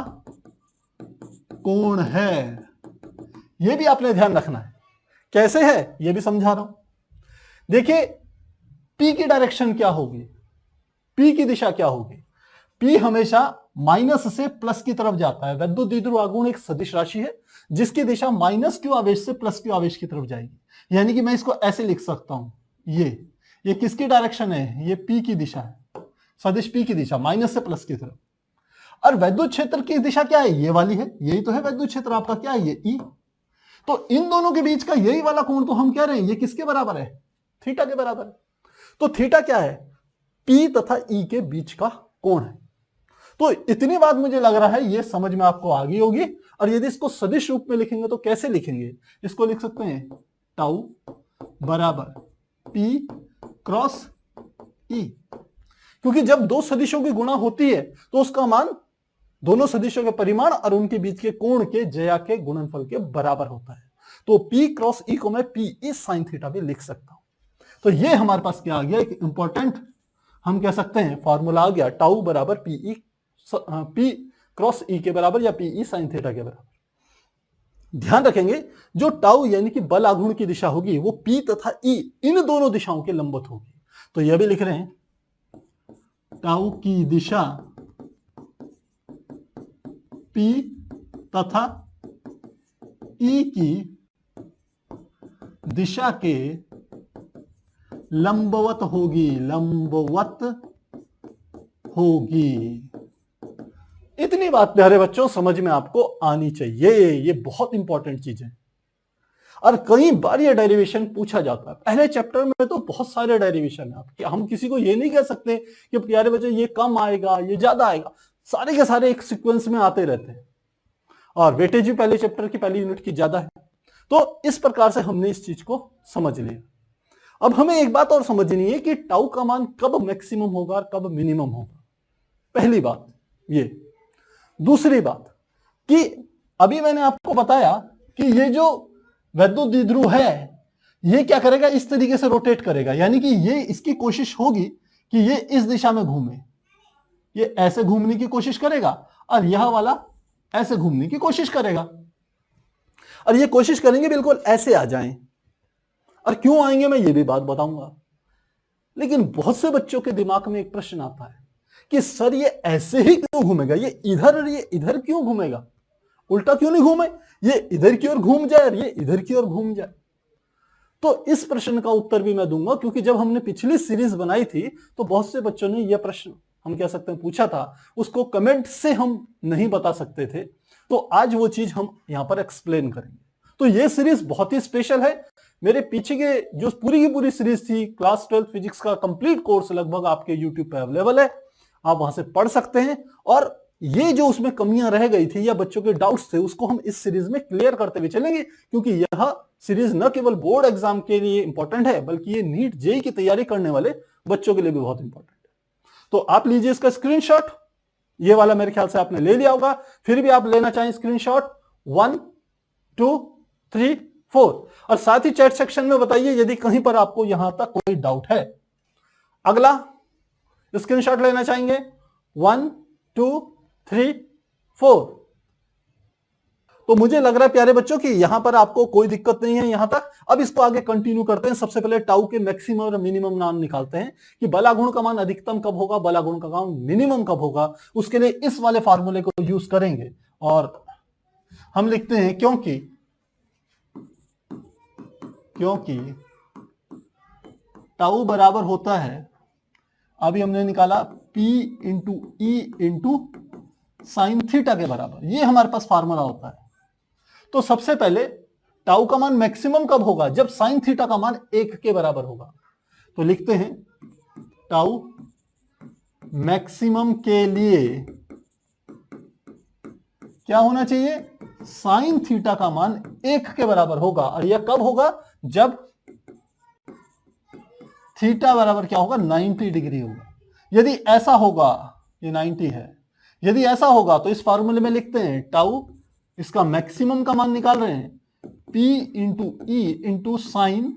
कोण है, यह भी आपने ध्यान रखना है। कैसे है यह भी समझा रहा हूं। देखिए P की डायरेक्शन क्या होगी, P की दिशा क्या होगी, P हमेशा माइनस से प्लस की तरफ जाता है। वैद्युत द्विध्रुव आघूर्ण एक सदिश राशि है जिसकी दिशा माइनस q आवेश से प्लस q आवेश की तरफ जाएगी। यानी कि मैं इसको ऐसे लिख सकता हूं, ये किसकी डायरेक्शन है, ये P की दिशा है, सदिश P की दिशा माइनस से प्लस की तरफ। और वैद्युत क्षेत्र की दिशा क्या है, ये वाली है, यही तो है वैद्युत क्षेत्र आपका, क्या है ये E। तो इन दोनों के बीच का यही वाला कोण तो हम कह रहे हैं ये किसके बराबर है, थीटा के बराबर है। तो थीटा क्या है, P तथा E के बीच का कोण है। तो इतनी बात मुझे लग रहा है ये समझ में आपको आ गई होगी। और यदि इसको सदिश रूप में लिखेंगे तो कैसे लिखेंगे, इसको लिख सकते हैं टाउ बराबर P क्रॉस E, क्योंकि जब दो सदिशों की गुणा होती है तो उसका मान दोनों सदिशों के परिमाण और उनके बीच के कोण के जया के गुणनफल के बराबर होता है। तो P क्रॉस E को मैं PE साइन थीटा भी लिख सकता हूं। तो ये हमारे पास क्या आ गया, एक इंपॉर्टेंट हम कह सकते हैं फॉर्मूला आ गया, टाउ बराबर P क्रॉस E के बराबर या PE साइन थीटा के बराबर। ध्यान रखेंगे जो टाउ यानी कि बल आघूर्ण की दिशा होगी वो P तथा E इन दोनों दिशाओं के लंबवत होगी। तो यह भी लिख रहे हैं टाउ की दिशा P तथा E की दिशा के लंबवत होगी। इतनी बात प्यारे बच्चों समझ में आपको आनी चाहिए, ये बहुत इंपॉर्टेंट चीज है। और कई बार ये डेरिवेशन पूछा जाता है, पहले चैप्टर में तो बहुत सारे डेरिवेशन है, हम किसी को ये नहीं कह सकते कि प्यारे बच्चे ये कम आएगा ये ज्यादा आएगा, सारे के सारे एक सीक्वेंस में आते रहते हैं और वेटेज भी पहले चैप्टर की पहली यूनिट की ज्यादा है। तो इस प्रकार से हमने इस चीज को समझ लिया। अब हमें एक बात और समझनी है कि टाउ का मान कब मैक्सिमम होगा और कब मिनिमम होगा, पहली बात ये। दूसरी बात कि अभी मैंने आपको बताया कि ये जो वैद्युत द्विध्रुव है, ये क्या करेगा, इस तरीके से रोटेट करेगा, यानी कि ये इसकी कोशिश होगी कि ये इस दिशा में घूमे, ये ऐसे घूमने की कोशिश करेगा और यह वाला ऐसे घूमने की कोशिश करेगा, और ये कोशिश करेंगे बिल्कुल ऐसे आ जाएं। और क्यों आएंगे मैं ये भी बात बताऊंगा। लेकिन बहुत से बच्चों के दिमाग में एक प्रश्न आता है कि सर ये ऐसे ही क्यों घूमेगा, ये इधर और ये इधर क्यों घूमेगा, उल्टा क्यों नहीं घूमे, ये इधर की ओर घूम जाए और ये इधर की ओर घूम जाए। तो इस प्रश्न का उत्तर भी मैं दूंगा, क्योंकि जब हमने पिछली सीरीज बनाई थी तो बहुत से बच्चों ने यह प्रश्न, हम कह सकते हैं, पूछा था, उसको कमेंट से हम नहीं बता सकते थे, तो आज वो चीज हम यहां पर एक्सप्लेन करेंगे। तो ये सीरीज बहुत ही स्पेशल है। मेरे पीछे के जो पूरी की पूरी सीरीज थी, क्लास 12 फिजिक्स का कंप्लीट कोर्स लगभग आपके यूट्यूब पे अवेलेबल है, आप वहां से पढ़ सकते हैं। और ये जो उसमें कमियां रह गई थी या बच्चों के डाउट्स थे, उसको हम इस सीरीज में क्लियर करते हुए चलेंगे, क्योंकि यह सीरीज न केवल बोर्ड एग्जाम के लिए इंपॉर्टेंट है, बल्कि ये नीट जेईई की तैयारी करने वाले बच्चों के लिए भी बहुत इंपॉर्टेंट है। तो आप लीजिए इसका स्क्रीनशॉट, ये वाला मेरे ख्याल से आपने ले लिया होगा, फिर भी आप लेना चाहें स्क्रीनशॉट 1 2 3 4, और साथ ही चैट सेक्शन में बताइए यदि कहीं पर आपको यहां तक कोई डाउट है। अगला स्क्रीनशॉट लेना चाहेंगे 1 2 3 4। तो मुझे लग रहा है प्यारे बच्चों कि यहां पर आपको कोई दिक्कत नहीं है यहां तक। अब इसको आगे कंटिन्यू करते हैं। सबसे पहले टाउ के मैक्सिमम और मिनिमम नाम निकालते हैं कि बला गुण का मान अधिकतम कब होगा, बला गुण का मान मिनिमम कब होगा। उसके लिए इस वाले फार्मूले को यूज करेंगे और हम लिखते हैं क्योंकि टाउ बराबर होता है, अभी हमने निकाला P into E into sine theta के बराबर, ये हमारे पास फार्मूला होता है। तो सबसे पहले टाउ का मान मैक्सिमम कब होगा, जब साइन थीटा का मान 1 के बराबर होगा। तो लिखते हैं टाउ मैक्सिमम के लिए क्या होना चाहिए, साइन थीटा का मान 1 के बराबर होगा। और यह कब होगा, जब थीटा बराबर क्या होगा, 90 डिग्री होगा। यदि ऐसा होगा, ये 90 है, यदि ऐसा होगा तो इस फार्मूले में लिखते हैं टाउ, इसका मैक्सिमम का मान निकाल रहे हैं P into E into sign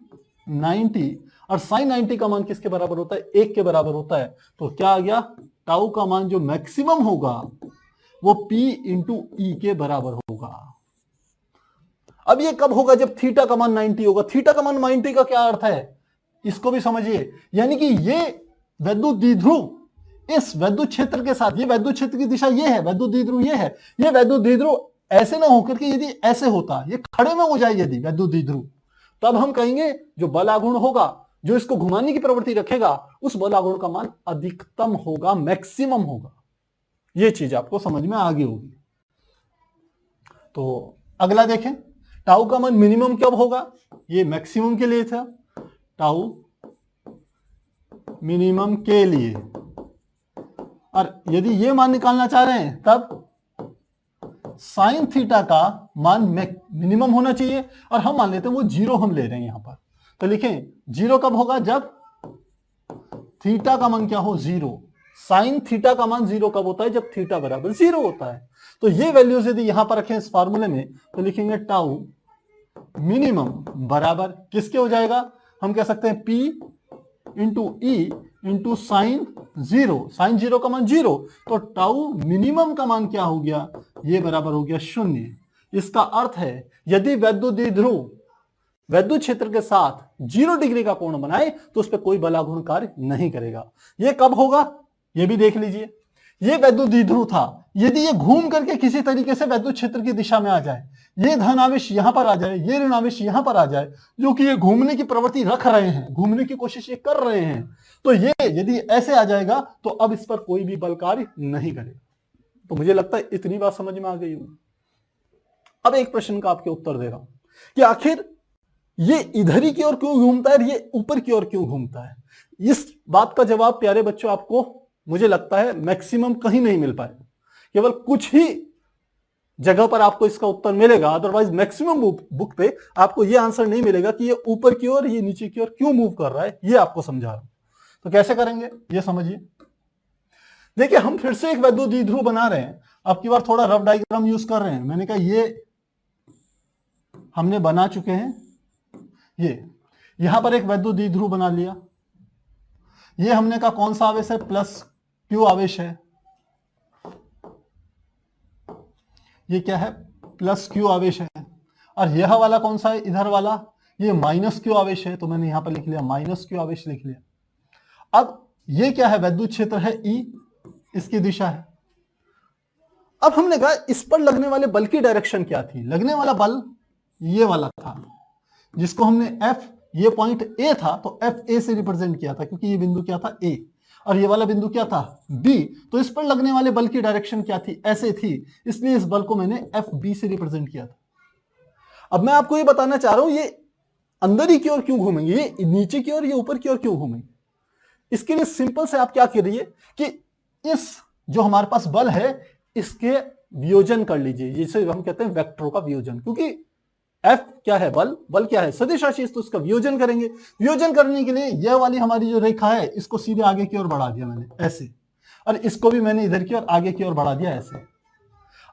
90, और साइन 90 का मान किसके बराबर होता है, 1 के बराबर होता है। तो क्या आ गया, टाउ का मान जो मैक्सिमम होगा वो P इंटू ई के बराबर होगा। अब ये कब होगा, जब थीटा का मान 90 होगा। थीटा का मान 90 का क्या अर्थ है, इसको भी समझिए, यानी कि ये वैद्युत द्विध्रुव इस वैद्युत क्षेत्र के साथ, ये वैद्युत क्षेत्र की दिशा ये है, वैद्युत द्विध्रुव ये है, ये वैद्युत द्विध्रुव ऐसे ना होकर के यदि ऐसे होता, ये खड़े में हो जाए यदि वैद्युत द्विध्रुव, तब हम कहेंगे जो बलागुण होगा, जो इसको घुमाने की प्रवृत्ति रखेगा, उस बलागुण का मान अधिकतम होगा, मैक्सिमम होगा। ये चीज आपको समझ में आ गई होगी। तो अगला देखें, टाउ का मान मिनिमम कब होगा, ये मैक्सिमम के लिए था, टाउ मिनिमम के लिए। और यदि ये मान निकालना चाह रहे हैं तब साइन थीटा का मान मिनिमम होना चाहिए, और हम मान लेते हैं वो 0 हम ले रहे हैं यहां पर। तो लिखें 0 कब होगा, जब थीटा का मान क्या हो, 0। साइन थीटा का मान 0 कब होता है, जब थीटा बराबर 0 होता है। तो ये वैल्यूज यदि यहां पर रखें इस फार्मूले में, तो लिखेंगे टाउ मिनिमम बराबर किसके हो जाएगा, हम कह सकते हैं P into E into sine 0, sine 0 का मान 0, तो टाउ मिनिमम का मान क्या हो गया, ये बराबर हो गया 0। इसका अर्थ है यदि वैद्युत द्विध्रुव वैद्युत क्षेत्र के साथ 0 डिग्री का कोण बनाए तो उस पर कोई बलागुण कार्य नहीं करेगा। ये कब होगा, ये भी देख लीजिए। ये वैद्युत द्विध्रुव था, यदि ये घूम करके किसी तरीके से वैद्युत क्षेत्र की दिशा में आ जाए, ये धन आवेश यहां पर आ जाए, ये ऋण आवेश यहां पर आ जाए, जो कि ये घूमने की प्रवृत्ति रख रहे हैं, घूमने की कोशिश ये कर रहे हैं, तो ये यदि ऐसे आ जाएगा तो अब इस पर कोई भी बल कार्य नहीं करेगा। तो मुझे लगता है इतनी बात समझ में आ गई होगी। अब एक प्रश्न का आपके उत्तर दे रहा हूं कि आखिर ये इधर ही की ओर क्यों घूमता है, ये ऊपर की ओर क्यों घूमता है। इस बात का जवाब प्यारे बच्चों आपको मुझे लगता है मैक्सिमम कहीं नहीं मिल पाएगा, केवल कुछ ही जगह पर आपको इसका उत्तर मिलेगा। अदरवाइज मैक्सिमम बुक पे आपको ये आंसर नहीं मिलेगा कि ये ऊपर की ओर, ये नीचे की ओर क्यों मूव कर रहा है। ये आपको समझा रहा हूं। तो कैसे करेंगे ये समझिए। देखिए हम फिर से एक वैद्युत द्विध्रुव बना रहे हैं, अब की बार थोड़ा रफ डायग्राम यूज कर रहे हैं। मैंने कहा ये हमने बना चुके हैं, ये यहां पर एक वैद्युत द्विध्रुव बना लिया। ये हमने कहा कौन सा आवेश है, प्लस क्यू आवेश है। ये क्या है, प्लस क्यू आवेश है। और यह वाला कौन सा है, इधर वाला, ये माइनस क्यू आवेश है। तो मैंने यहां पर लिख लिया माइनस क्यू आवेश लिख लिया। अब ये क्या है, वैद्युत क्षेत्र है ई, इसकी दिशा है। अब हमने कहा इस पर लगने वाले बल की डायरेक्शन क्या थी। लगने वाला बल ये वाला था, जिसको हमने एफ, ये पॉइंट ए था तो एफ ए से रिप्रेजेंट किया था, क्योंकि ये बिंदु क्या था, ए, और ये वाला बिंदु क्या था, बी। तो इस पर लगने वाले बल की डायरेक्शन क्या थी, ऐसे थी, इसलिए इस बल को मैंने एफ बी से रिप्रेजेंट किया था। अब मैं आपको ये बताना चाह रहा हूं ये अंदर ही की ओर क्यों घूमेंगे, ये नीचे की ओर, ये ऊपर की ओर क्यों घूमेंगे। इसके लिए सिंपल से आप क्या करिए कि इस जो हमारे पास बल है इसके वियोजन कर लीजिए, जिसे हम कहते हैं वेक्टरों का वियोजन। क्योंकि एफ क्या है, बल, बल क्या है, सदिश राशि, तो इसका वियोजन करेंगे। वियोजन करने के लिए यह वाली हमारी जो रेखा है इसको सीधे आगे की ओर बढ़ा दिया मैंने ऐसे, और इसको भी मैंने इधर की ओर आगे की ओर बढ़ा दिया ऐसे।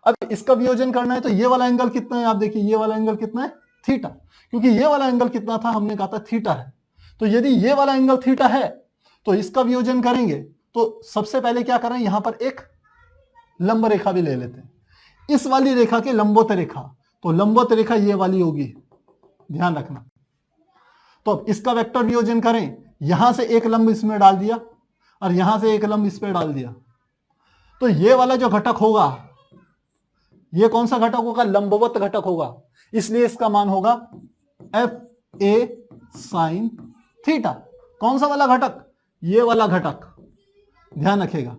अब इसका वियोजन करना है तो ये वाला एंगल कितना है, आप देखिए ये वाला एंगल कितना है, थीटा। क्योंकि ये वाला एंगल कितना था, हमने कहा था थीटा है। तो यदि ये वाला एंगल थीटा है तो इसका वियोजन करेंगे तो सबसे पहले क्या करें, यहां पर एक लंब रेखा भी ले लेते हैं, इस वाली रेखा के लंबवत रेखा। तो लंबवत रेखा ये वाली होगी, ध्यान रखना। तो अब इसका वेक्टर वियोजन करें, यहां से एक लंब इसमें डाल दिया और यहां से एक लंब इस पे डाल दिया। तो ये वाला जो घटक होगा, ये कौन सा घटक होगा, लंबवत घटक होगा, इसलिए इसका मान होगा एफ ए साइन थीटा। कौन सा वाला घटक, ये वाला घटक, ध्यान रखिएगा।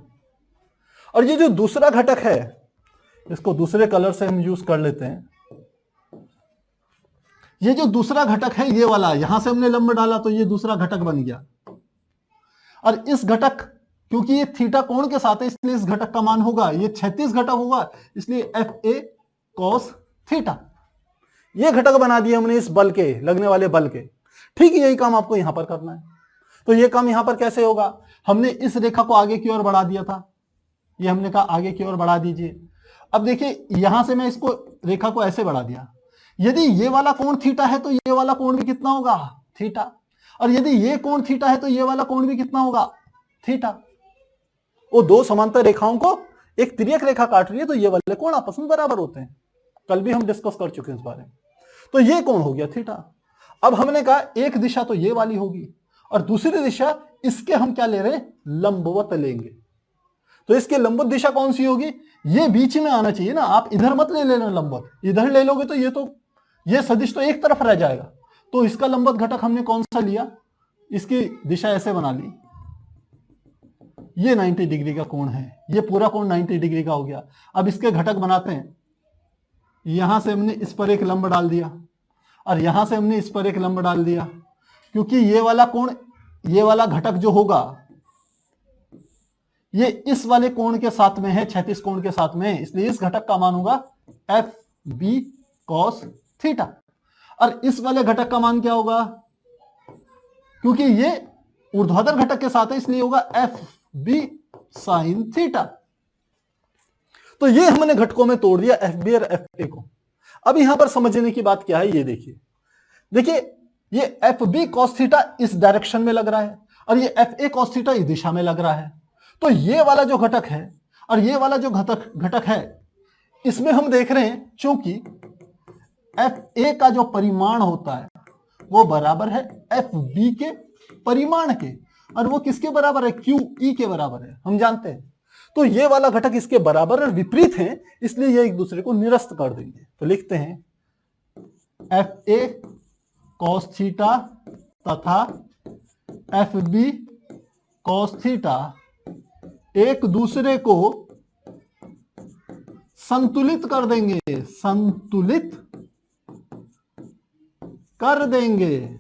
और ये जो दूसरा घटक है इसको दूसरे कलर से हम यूज कर लेते हैं। ये जो दूसरा घटक है ये वाला, यहां से हमने लंब डाला तो ये दूसरा घटक बन गया। और इस घटक, क्योंकि ये थीटा कोण के साथ है इसलिए इस घटक का मान होगा, ये 36 घटक होगा, इसलिए एफ ए कॉस थीटा। ये घटक बना दिए हमने इस बल के, लगने वाले बल के। ठीक है, यही काम आपको यहां पर करना है। तो ये काम यहां पर कैसे होगा, हमने इस रेखा को आगे की ओर बढ़ा दिया था, ये हमने कहा आगे की ओर बढ़ा दीजिए। अब देखिए यहां से मैं इसको रेखा को ऐसे बढ़ा दिया। यदि ये वाला कोण थीटा है तो ये वाला कोण भी कितना होगा, थीटा। और यदि ये कोण थीटा है तो ये वाला कोण भी कितना होगा, थीटा। वो दो समांतर रेखाओं को एक तिर्यक रेखा काट रही है तो ये वाले कोण आपस में बराबर होते हैं। कल भी हम डिस्कस कर चुके हैं इस बारे में। तो ये कोण हो गया थीटा। अब हमने कहा एक दिशा तो ये वाली होगी और दूसरी दिशा इसके हम क्या ले रहे हैं, लंबवत लेंगे। तो इसके लंबवत दिशा कौन सी होगी, ये बीच में आना चाहिए ना, आप इधर मत ले लेना लंबवत, इधर ले लोगे तो ये सदिश तो एक तरफ रह जाएगा। तो इसका लंबवत घटक हमने कौन सा लिया, इसकी दिशा ऐसे बना ली, ये 90 डिग्री का कोण है, ये पूरा कोण 90 डिग्री का हो गया। अब इसके घटक बनाते हैं, यहां से हमने इस पर एक लंब डाल दिया और यहां से हमने इस पर एक लंब डाल दिया, क्योंकि ये वाला कोण, ये वाला घटक जो होगा ये इस वाले कोण के साथ में है, 36 कोण के साथ में है, इसलिए इस घटक का मान होगा एफ बी कॉस थीटा। और इस वाले घटक का मान क्या होगा, क्योंकि ये ऊर्ध्वाधर घटक के साथ है इसलिए होगा एफ बी साइन थीटा। तो ये हमने घटकों में तोड़ दिया एफ बी और एफ ए को। अब यहां पर समझने की बात क्या है, ये देखिए ये एफ बी कॉस थीटा इस डायरेक्शन में लग रहा है और ये एफ ए कॉस थीटा इस दिशा में लग रहा है। तो ये वाला जो घटक है और ये वाला जो घटक है इसमें हम देख रहे हैं चूंकि एफ ए का जो परिमाण होता है वो बराबर है एफ बी के परिमाण के, और वो किसके बराबर है, क्यू ई के बराबर है, हम जानते हैं। तो ये वाला घटक इसके बराबर और विपरीत है, इसलिए ये एक दूसरे को निरस्त कर देंगे। तो लिखते हैं एफ ए कॉस थीटा तथा एफ बी कॉस थीटा एक दूसरे को संतुलित कर देंगे, संतुलित कर देंगे।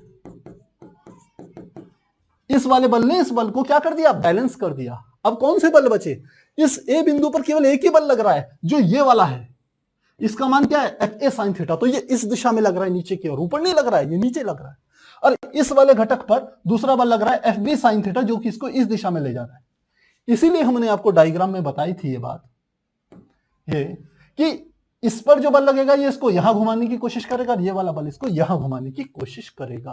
इस वाले बल ने इस बल को क्या कर दिया, बैलेंस कर दिया। अब कौन से बल बचे, इस ए बिंदु पर केवल एक ही बल लग रहा है जो ये वाला है, इसका मान क्या है, एफ ए साइन थीटा। तो ये इस दिशा में लग रहा है नीचे की ओर, ऊपर नहीं लग रहा है, ये नीचे लग रहा है। और इस वाले घटक पर दूसरा बल लग रहा है एफ बी साइन थीटा, जो कि इसको इस दिशा में ले जा रहा है। इसीलिए हमने आपको डायग्राम में बताई थी ये बात, ये कि इस पर जो बल लगेगा ये इसको यहां घुमाने की कोशिश करेगा, ये वाला बल इसको यहां घुमाने की कोशिश करेगा।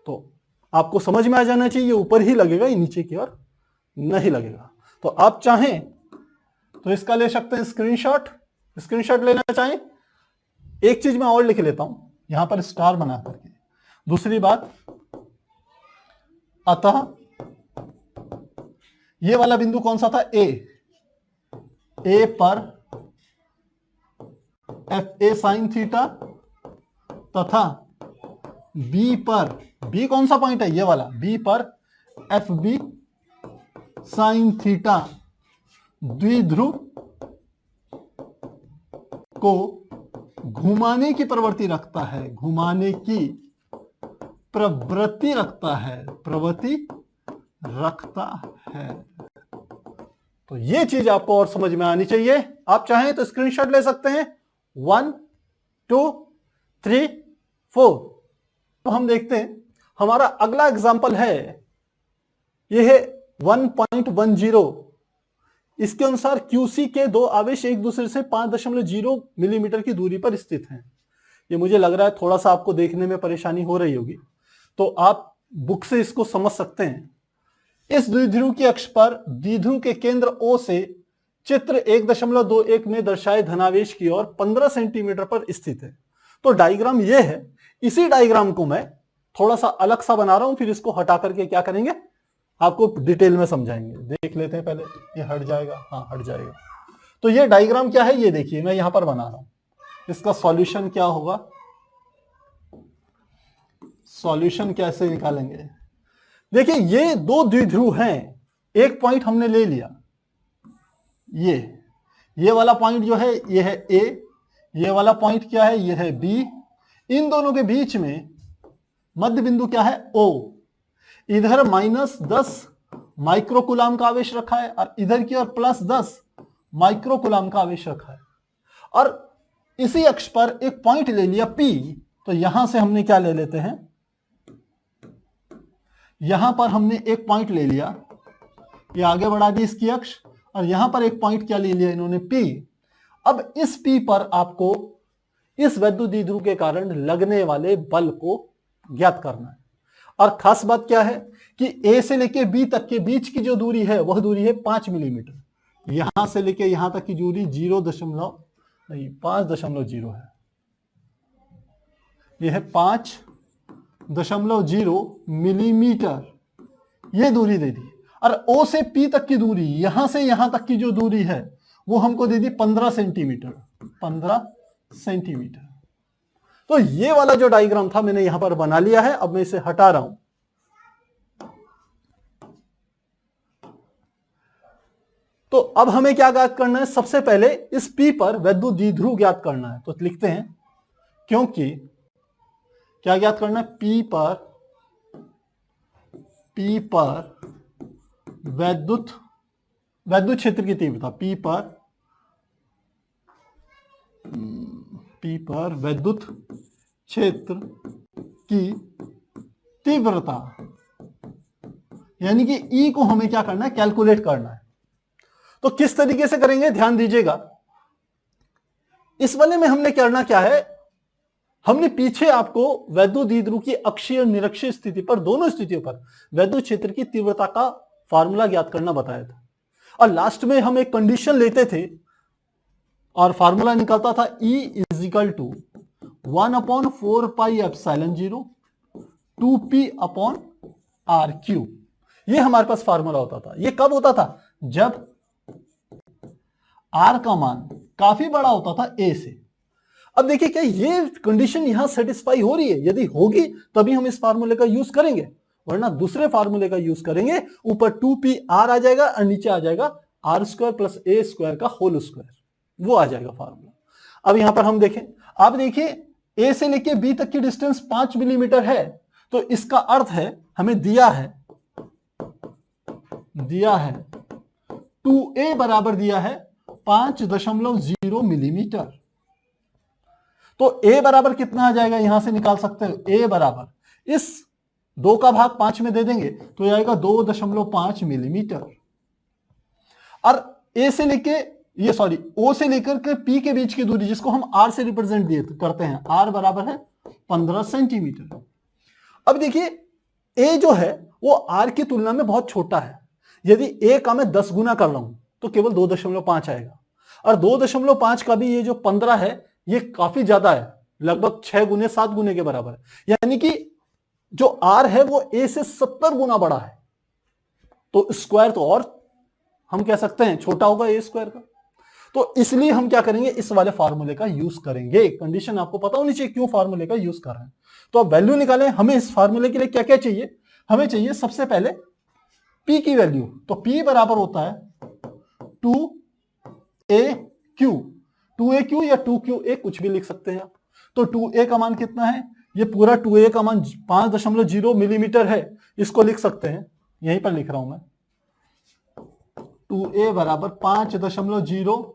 तो आपको समझ में आ जाना चाहिए ये ऊपर ही लगेगा, ये नीचे की ओर नहीं लगेगा। तो आप चाहें तो इसका ले सकते हैं स्क्रीनशॉट। स्क्रीनशॉट लेना चाहें, एक चीज मैं और लिख लेता हूं यहां पर स्टार बना करके। दूसरी बात, अतः ये वाला बिंदु कौन सा था, ए पर एफ ए साइन थीटा तथा बी पर, बी कौन सा पॉइंट है, ये वाला, बी पर एफ बी साइन थीटा द्विध्रुव को घुमाने की प्रवृत्ति रखता है, घुमाने की प्रवृत्ति रखता है, प्रवृत्ति रखता है। तो ये चीज आपको और समझ में आनी चाहिए। आप चाहें तो स्क्रीनशॉट ले सकते हैं 1 2 3 4। तो हम देखते हैं हमारा अगला एग्जाम्पल है, यह है 1.10। इसके अनुसार QC के दो आवेश एक दूसरे से 5.0 मिलीमीटर की दूरी पर स्थित हैं। ये मुझे लग रहा है थोड़ा सा आपको देखने में परेशानी हो रही होगी, तो आप बुक से इसको समझ सकते हैं। इस द्विध्रुव की अक्ष पर द्विध्रुव के केंद्र O से चित्र 1.21 में दर्शाए धनावेश की ओर 15 सेंटीमीटर पर स्थित है। तो डायग्राम ये है। इसी डायग्राम को मैं थोड़ा सा अलग सा बना रहा हूं, फिर इसको हटा करके क्या करेंगे आपको डिटेल में समझाएंगे। देख लेते हैं पहले, ये हट जाएगा, हाँ हट जाएगा। तो ये डायग्राम क्या है, ये देखिए मैं यहां पर बना रहा हूं। इसका सॉल्यूशन क्या होगा, सॉल्यूशन कैसे निकालेंगे। देखिए ये दो द्विध्रुव हैं, एक पॉइंट हमने ले लिया, ये वाला पॉइंट जो है ये है A, ये वाला पॉइंट क्या है, ये है B। इन दोनों के बीच में मध्य बिंदु क्या है, O। इधर -10 माइक्रोकुलाम का आवेश रखा है और इधर की ओर +10 माइक्रोकुलाम का आवेश रखा है। और इसी अक्ष पर एक पॉइंट ले लिया P। तो यहां से हमने क्या ले लेते हैं, यहां पर हमने एक पॉइंट ले लिया, ये आगे बढ़ा दी इसकी अक्ष, और यहां पर एक पॉइंट क्या ले लिया इन्होंने, P। अब इस P पर आपको इस वैद्युत द्विध्रुव के कारण लगने वाले बल को ज्ञात करना है। और खास बात क्या है कि A से लेके B तक के बीच की जो दूरी है वह दूरी है 5 मिलीमीटर। यहां से लेके यहां तक की दूरी 5.0 है, यह है 5.0 मिलीमीटर, ये दूरी दे दी। और O से P तक की दूरी, यहां से यहां तक की जो दूरी है वो हमको दे दी 15 सेंटीमीटर, 15 सेंटीमीटर। तो ये वाला जो डायग्राम था मैंने यहां पर बना लिया है, अब मैं इसे हटा रहा हूं। तो अब हमें क्या ज्ञात करना है, सबसे पहले इस P पर वैद्युत द्विध्रुव ज्ञात करना है। तो लिखते हैं, क्योंकि क्या ज्ञात करना है, P पर वैद्युत क्षेत्र की तीव्रता, P पर वैद्युत क्षेत्र की तीव्रता, यानी कि E को हमें क्या करना है, कैलकुलेट करना है। तो किस तरीके से करेंगे ध्यान दीजिएगा। इस वाले में हमने करना क्या है, हमने पीछे आपको वैद्युत द्विध्रुव की अक्षीय और निरक्षीय स्थिति पर, दोनों स्थितियों पर वैद्युत क्षेत्र की तीव्रता का फार्मूला ज्ञात करना बताया था। और लास्ट में हम एक कंडीशन लेते थे और फार्मूला निकलता था E = 1/4πε0 2p/r³। ये हमारे पास फार्मूला होता था। ये कब होता था, जब R का मान काफी बड़ा होता था A से। अब देखिए क्या ये कंडीशन यहां सेटिस्फाई हो रही है, यदि होगी तभी हम इस फार्मूले का यूज करेंगे, वरना दूसरे फार्मूले का यूज करेंगे। ऊपर 2pr आ जाएगा और नीचे आ जाएगा r² + a² का होल स्क्वायर, वो आ जाएगा फार्मूला। अब यहां पर हम देखें, आप देखिए A से लेके B तक की डिस्टेंस 5 मिलीमीटर है, तो इसका अर्थ है हमें दिया है 2A बराबर दिया है 5.0 मिलीमीटर। तो A बराबर कितना आ जाएगा, यहां से निकाल सकते हो। A बराबर इस 2 का भाग 5 में दे देंगे तो आएगा 2.5 मिलीमीटर। और A से लेके ये सॉरी ओ से लेकर के पी के बीच की दूरी जिसको हम आर से रिप्रेजेंट दिए करते हैं, आर बराबर है 15 सेंटीमीटर। अब देखिए ए जो है वो आर की तुलना में बहुत छोटा है। यदि ए का मैं 10 गुना कर रहा हूं तो केवल 2.5 आएगा, और 2.5 का भी ये जो 15 है ये काफी ज्यादा है, लगभग 6 गुने 7 गुने के बराबर है। यानी कि जो आर है वो ए से 70 गुना बड़ा है, तो स्क्वायर तो और हम कह सकते हैं छोटा होगा ए स्क्वायर का। तो इसलिए हम क्या करेंगे, इस वाले फार्मूले का यूज करेंगे। कंडीशन आपको पता होनी चाहिए क्यों फार्मूले का यूज कर रहे हैं। तो अब वैल्यू निकालें। हमें इस फार्मूले के लिए क्या क्या चाहिए, हमें चाहिए सबसे पहले P की वैल्यू। तो P बराबर होता है 2AQ, 2AQ या 2QA कुछ भी लिख सकते हैं आप। तो 2A का मान कितना है, ये पूरा 2A का मान 5.0 मिलीमीटर है, इसको लिख सकते हैं, यहीं पर लिख रहा हूं मैं। 2A बराबर 5.0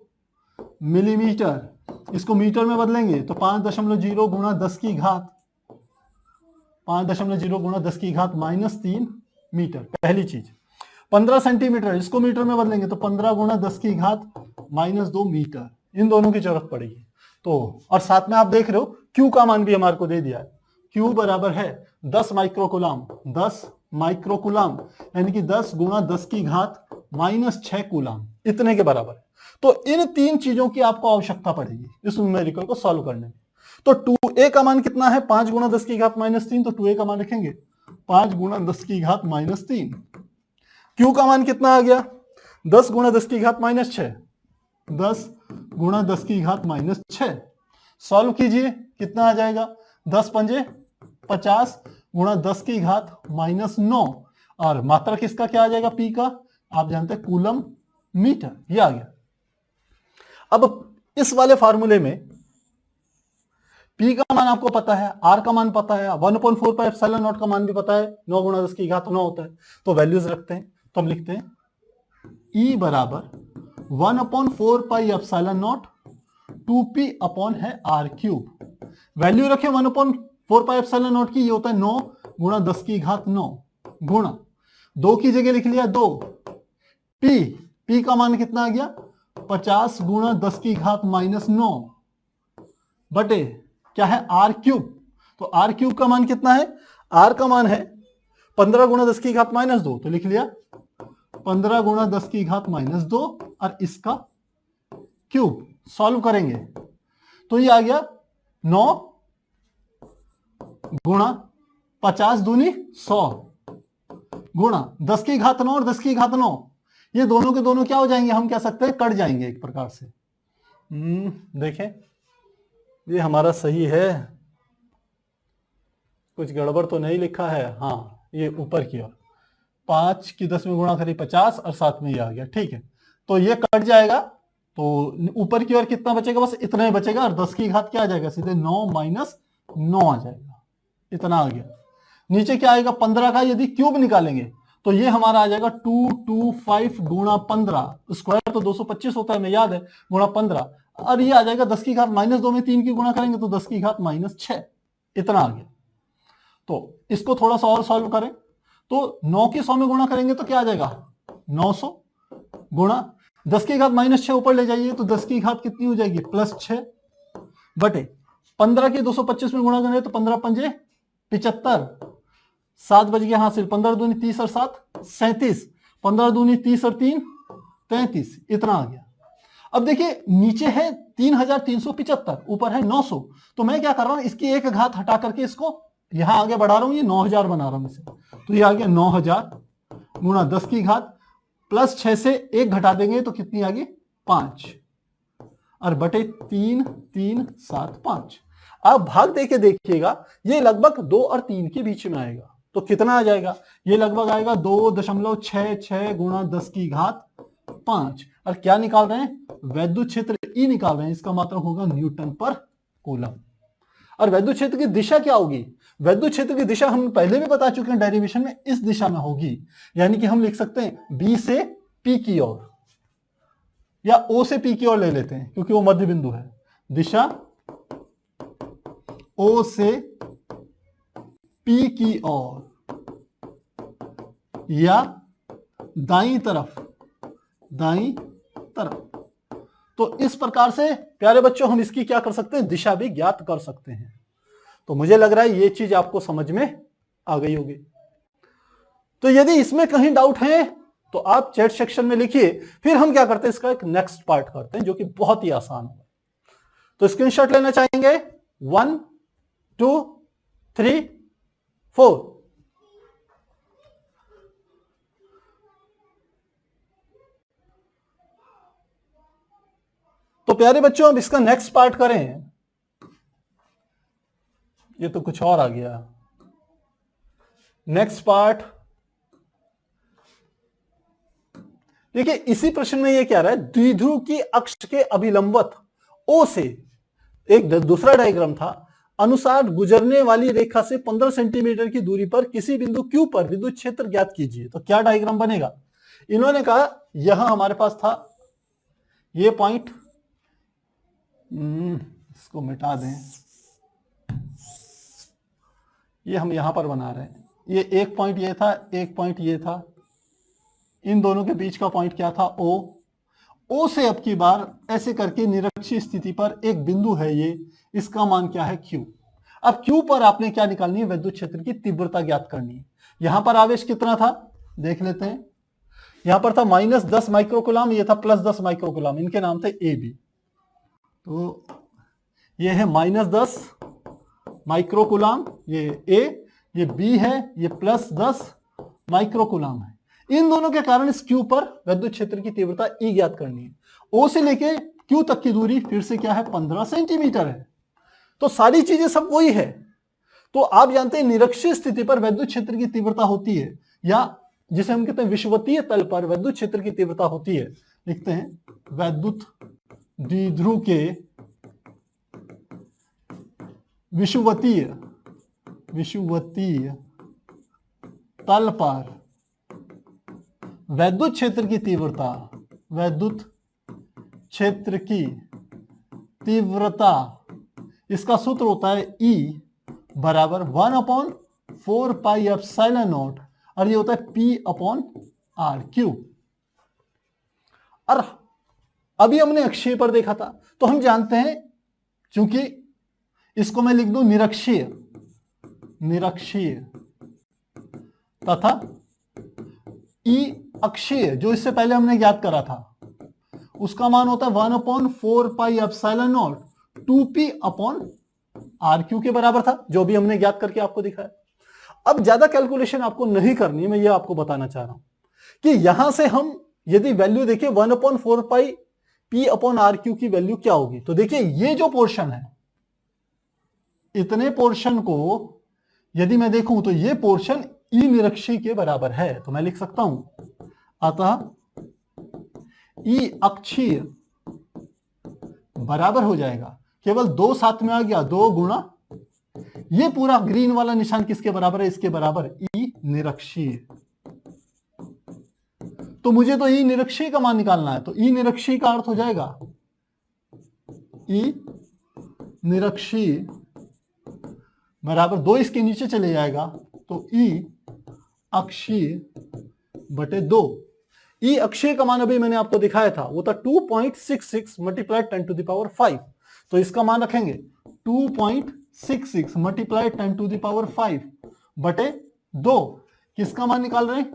मिलीमीटर, इसको मीटर में बदलेंगे तो 5.0 गुणा 10 की घात 5.0 गुणा 10 की घात -3 मीटर। पहली चीज 15 सेंटीमीटर, इसको मीटर में बदलेंगे तो 15 गुणा 10 की घात -2 मीटर। इन दोनों की जरूरत पड़ेगी। तो और साथ में आप देख रहे हो Q का मान भी हमारे को दे दिया है। Q बराबर है 10 माइक्रोकूलाम, 10 माइक्रोकूलाम यानी कि 10 गुणा 10 की घात -6 कूलाम, इतने के बराबर है। तो इन तीन चीजों की आपको आवश्यकता पड़ेगी इस न्यूमेरिकल को सॉल्व करने में। तो 2A का मान कितना है, 5 गुणा 10 की घात -3, तो 2A का मान रखेंगे 5 गुणा 10 की घात -3। Q का मान कितना आ गया, 10 गुणा 10 की घात -6, 10 गुणा 10 की घात -6। सॉल्व कीजिए, कितना आ जाएगा, 10 पंजे 50 गुणा 10 की घात -9, और मात्रा किसका क्या आ जाएगा, P का, आप जानते हैं कूलम मीटर, ये आ गया। अब इस वाले फार्मूले में P का मान आपको पता है, R का मान पता है, 1/4 पाई एप्सिलॉन नॉट का मान भी पता है, 9 गुणा 10 की घात 9 होता है। तो वैल्यूज रखते हैं, तो हम लिखते हैं E बराबर 1/4 pi epsilon not 2P upon है R3। वैल्यू रखे 1/4 पाई एप्सिलॉन नॉट की, ये होता है 9 गुणा 10 की घात 9 गुणा 2 की जगह लिख लिया 2। P का मान कितना आ गया, 50 गुणा 10 की घात -9 बटे क्या है R3। तो R3 का मान कितना है, R का मान है 15 गुणा 10 की घात -2, तो लिख लिया 15 गुणा 10 की घात -2 और इसका क्यूब। सॉल्व करेंगे तो ये आ गया 9 गुणा 50 दूनी 100 गुणा 10 की घात 9 और 10 की घात 9, ये दोनों के दोनों क्या हो जाएंगे, हम कह सकते हैं कट जाएंगे एक प्रकार से। देखें ये हमारा सही है, कुछ गड़बड़ तो नहीं लिखा है, हाँ ये ऊपर की ओर 5 की 10 में गुणा करी 50 और साथ में ये आ गया, ठीक है। तो ये कट जाएगा, तो ऊपर की ओर कितना बचेगा, बस इतना ही बचेगा, और 10 की घात क्या आ जाएगा, सीधे 9 माइनस 9 आ जाएगा, इतना आ गया। नीचे क्या आएगा, 15 का यदि क्यूब निकालेंगे तो ये हमारा आ जाएगा 225 गुणा 15, स्क्वायर तो 225 होता है हमें याद है, गुणा 15, और ये आ जाएगा 10 की घात -2 में 3 की गुणा करेंगे तो 10 की घात -6, इतना आ गया। तो इसको थोड़ा सा और सॉल्व करें तो 9 की 100 में गुणा करेंगे तो क्या आ जाएगा, 900 गुणा 10 की घात -6 ऊपर ले जाइए तो 10 की घात कितनी हो जाएगी, +6 बटे 15 की 225 में गुणा करेंगे तो 15 पंजे 75, 7 बज गया हासिल, 15 दूनी 30 और 7 37, 15 दूनी 30 और 3 33, इतना आ गया। अब देखिए नीचे है 3375, ऊपर है 900, तो मैं क्या कर रहा हूं, इसकी एक घात हटा करके इसको यहां आगे बढ़ा रहा हूं, ये 9000 बना रहा हूं इसे, तो ये आ गया 9000 गुणा 10 की घात +6 से 1 घटा देंगे तो कितनी आ गई 5, और बटे 3 3 7 5। अब भाग दे के देखिएगा, ये लगभग 2 और 3 के बीच में आएगा, तो कितना आ जाएगा, ये लगभग आएगा 2.66 गुणा 10 की घात 5, और क्या निकाल रहे हैं, वैद्युत क्षेत्र E निकाल रहे हैं, इसका मात्रक होगा न्यूटन पर कूलम। और वैद्युत क्षेत्र की दिशा क्या होगी, वैद्युत क्षेत्र की दिशा हम पहले भी बता चुके हैं डेरिवेशन में, इस दिशा में होगी, यानी कि हम लिख सकते हैं B से P की ओर, या O से P की ओर ले लेते हैं क्योंकि वो मध्य बिंदु है, दिशा O से P की ओर, या दाईं तरफ तो इस प्रकार से प्यारे बच्चों हम इसकी क्या कर सकते हैं, दिशा भी ज्ञात कर सकते हैं। तो मुझे लग रहा है ये चीज आपको समझ में आ गई होगी। तो यदि इसमें कहीं डाउट है तो आप चैट सेक्शन में लिखिए, फिर हम क्या करते हैं, इसका एक नेक्स्ट पार्ट करते हैं जो कि बहुत ही आसान है। तो स्क्रीनशॉट लेना चाहेंगे, 1 2 3 4। तो प्यारे बच्चों अब इसका नेक्स्ट पार्ट करें। ये तो कुछ और आ गया। नेक्स्ट पार्ट देखिए, इसी प्रश्न में ये क्या रहा है, द्विध्रुव की अक्ष के अभिलंबत ओ से एक दूसरा डायग्राम था, अनुसार गुजरने वाली रेखा से 15 सेंटीमीटर की दूरी पर किसी बिंदु Q पर विद्युत क्षेत्र ज्ञात कीजिए। तो क्या डायग्राम बनेगा, इन्होंने कहा यहां हमारे पास था ये पॉइंट, इसको मिटा दें, ये हम यहां पर बना रहे हैं, ये एक पॉइंट ये था, एक पॉइंट ये था, इन दोनों के बीच का पॉइंट क्या था, ओ से अब की बार ऐसे करके निरक्षीय स्थिति पर एक बिंदु है ये, इसका मान क्या है, Q। अब Q पर आपने क्या निकालनी है, विद्युत क्षेत्र की तीव्रता ज्ञात करनी है। यहां पर आवेश कितना था देख लेते हैं, यहां पर था -10 माइक्रोकुलाम, ये था +10 माइक्रोकुलाम, इनके नाम थे ए बी। तो ये है -10 माइक्रोकुलाम, ये ए, ये बी है, ये +10 माइक्रोकुलाम है। इन दोनों के कारण इस Q पर विद्युत क्षेत्र की तीव्रता E ज्ञात करनी है। O से लेके Q तक की दूरी फिर से क्या है, 15 सेंटीमीटर है। तो सारी चीजें सब वही है। तो आप जानते हैं निरक्षीय स्थिति पर विद्युत क्षेत्र की तीव्रता होती है, या जिसे हम कहते हैं विषुवतीय तल पर विद्युत क्षेत्र की तीव्रता होती है। लिखते हैं विद्युत द्विध्रुव के विषुवतीय तल पर विद्युत क्षेत्र की तीव्रता, विद्युत क्षेत्र की तीव्रता, इसका सूत्र होता है E बराबर 1/4 पाई एप्सिलॉन नॉट, और ये होता है P/R3। और अभी हमने अक्षीय पर देखा था, तो हम जानते हैं, क्योंकि इसको मैं लिख दूं निरक्षीय तथा E अक्षीय, जो इससे पहले हमने ज्ञात करा था, उसका मान होता है 1/4 पाई एप्सिलॉन नॉट 2P/R3 के बराबर था, जो भी हमने ज्ञात करके आपको दिखाया। अब ज्यादा कैलकुलेशन आपको नहीं करनी है, मैं ये आपको बताना चाह रहा हूं कि यहां से हम यदि वैल्यू देखिए 1/4 पाई P/R3 की वैल्यू क्या होगी, तो देखिए ये जो पोर्शन है, इतने पोर्शन को यदि मैं देखूं तो ये पोर्शन E निरक्षीय के बराबर है। तो मैं लिख सकता हूं, अतः E अक्षीय बराबर हो जाएगा, केवल 2 साथ में आ गया, 2 गुणा ये पूरा ग्रीन वाला निशान किसके बराबर है, इसके बराबर, E निरक्षीय। तो मुझे तो E निरक्षीय का मान निकालना है, तो E निरक्षीय का अर्थ हो जाएगा E निरक्षीय बराबर 2 इसके नीचे चले जाएगा, तो E अक्षीय बटे 2। E अक्षीय का मान अभी मैंने आपको दिखाया था, वो था 2.66 मल्टीप्लाइड 10⁵। तो इसका मान रखेंगे 2.66 मल्टीप्लाइड 10⁵ बटे 2। किसका मान निकाल रहे हैं,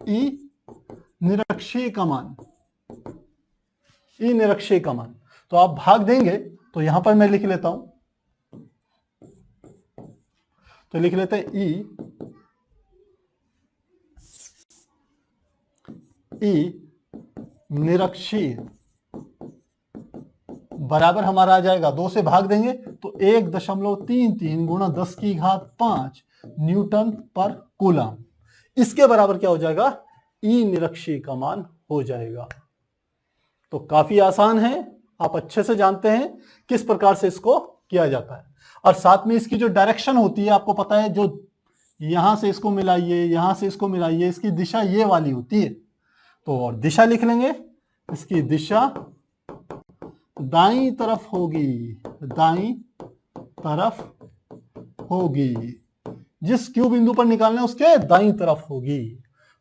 E निरक्षीय का मान, E निरक्षीय का मान। तो आप भाग देंगे, तो यहां पर मैं लिख लेता हूं, तो लिख लेते हैं E निरक्षीय बराबर हमारा आ जाएगा, 2 से भाग देंगे तो 1.33 गुणा 10⁵ न्यूटन पर कूलम। इसके बराबर क्या हो जाएगा, E निरक्षीय का मान हो जाएगा। तो काफी आसान है, आप अच्छे से जानते हैं किस प्रकार से इसको किया जाता है। और साथ में इसकी जो डायरेक्शन होती है, आपको पता है, जो यहां से इसको मिलाइए, यहां से इसको मिलाइए, इसकी दिशा ये वाली होती है। तो और दिशा लिख लेंगे, इसकी दिशा दाईं तरफ होगी, दाईं तरफ होगी, जिस Q बिंदु पर निकालना है उसके दाईं तरफ होगी।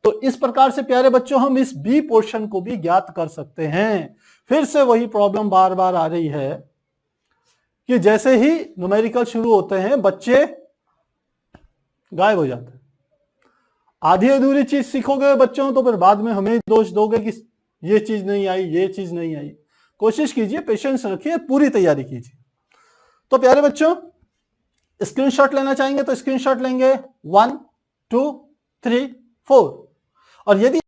तो इस प्रकार से प्यारे बच्चों हम इस बी पोर्शन को भी ज्ञात कर सकते हैं। फिर से वही प्रॉब्लम बार बार आ रही है कि जैसे ही न्यूमेरिकल शुरू होते हैं बच्चे गायब हो जाते हैं। आधी अधूरी चीज सीखोगे बच्चों तो फिर बाद में हमें दोष दोगे कि ये चीज नहीं आई, ये चीज नहीं आई। कोशिश कीजिए, पेशेंस रखिए, पूरी तैयारी कीजिए। तो प्यारे बच्चों, स्क्रीनशॉट लेना चाहेंगे तो स्क्रीनशॉट लेंगे 1 2 3 4। और यदि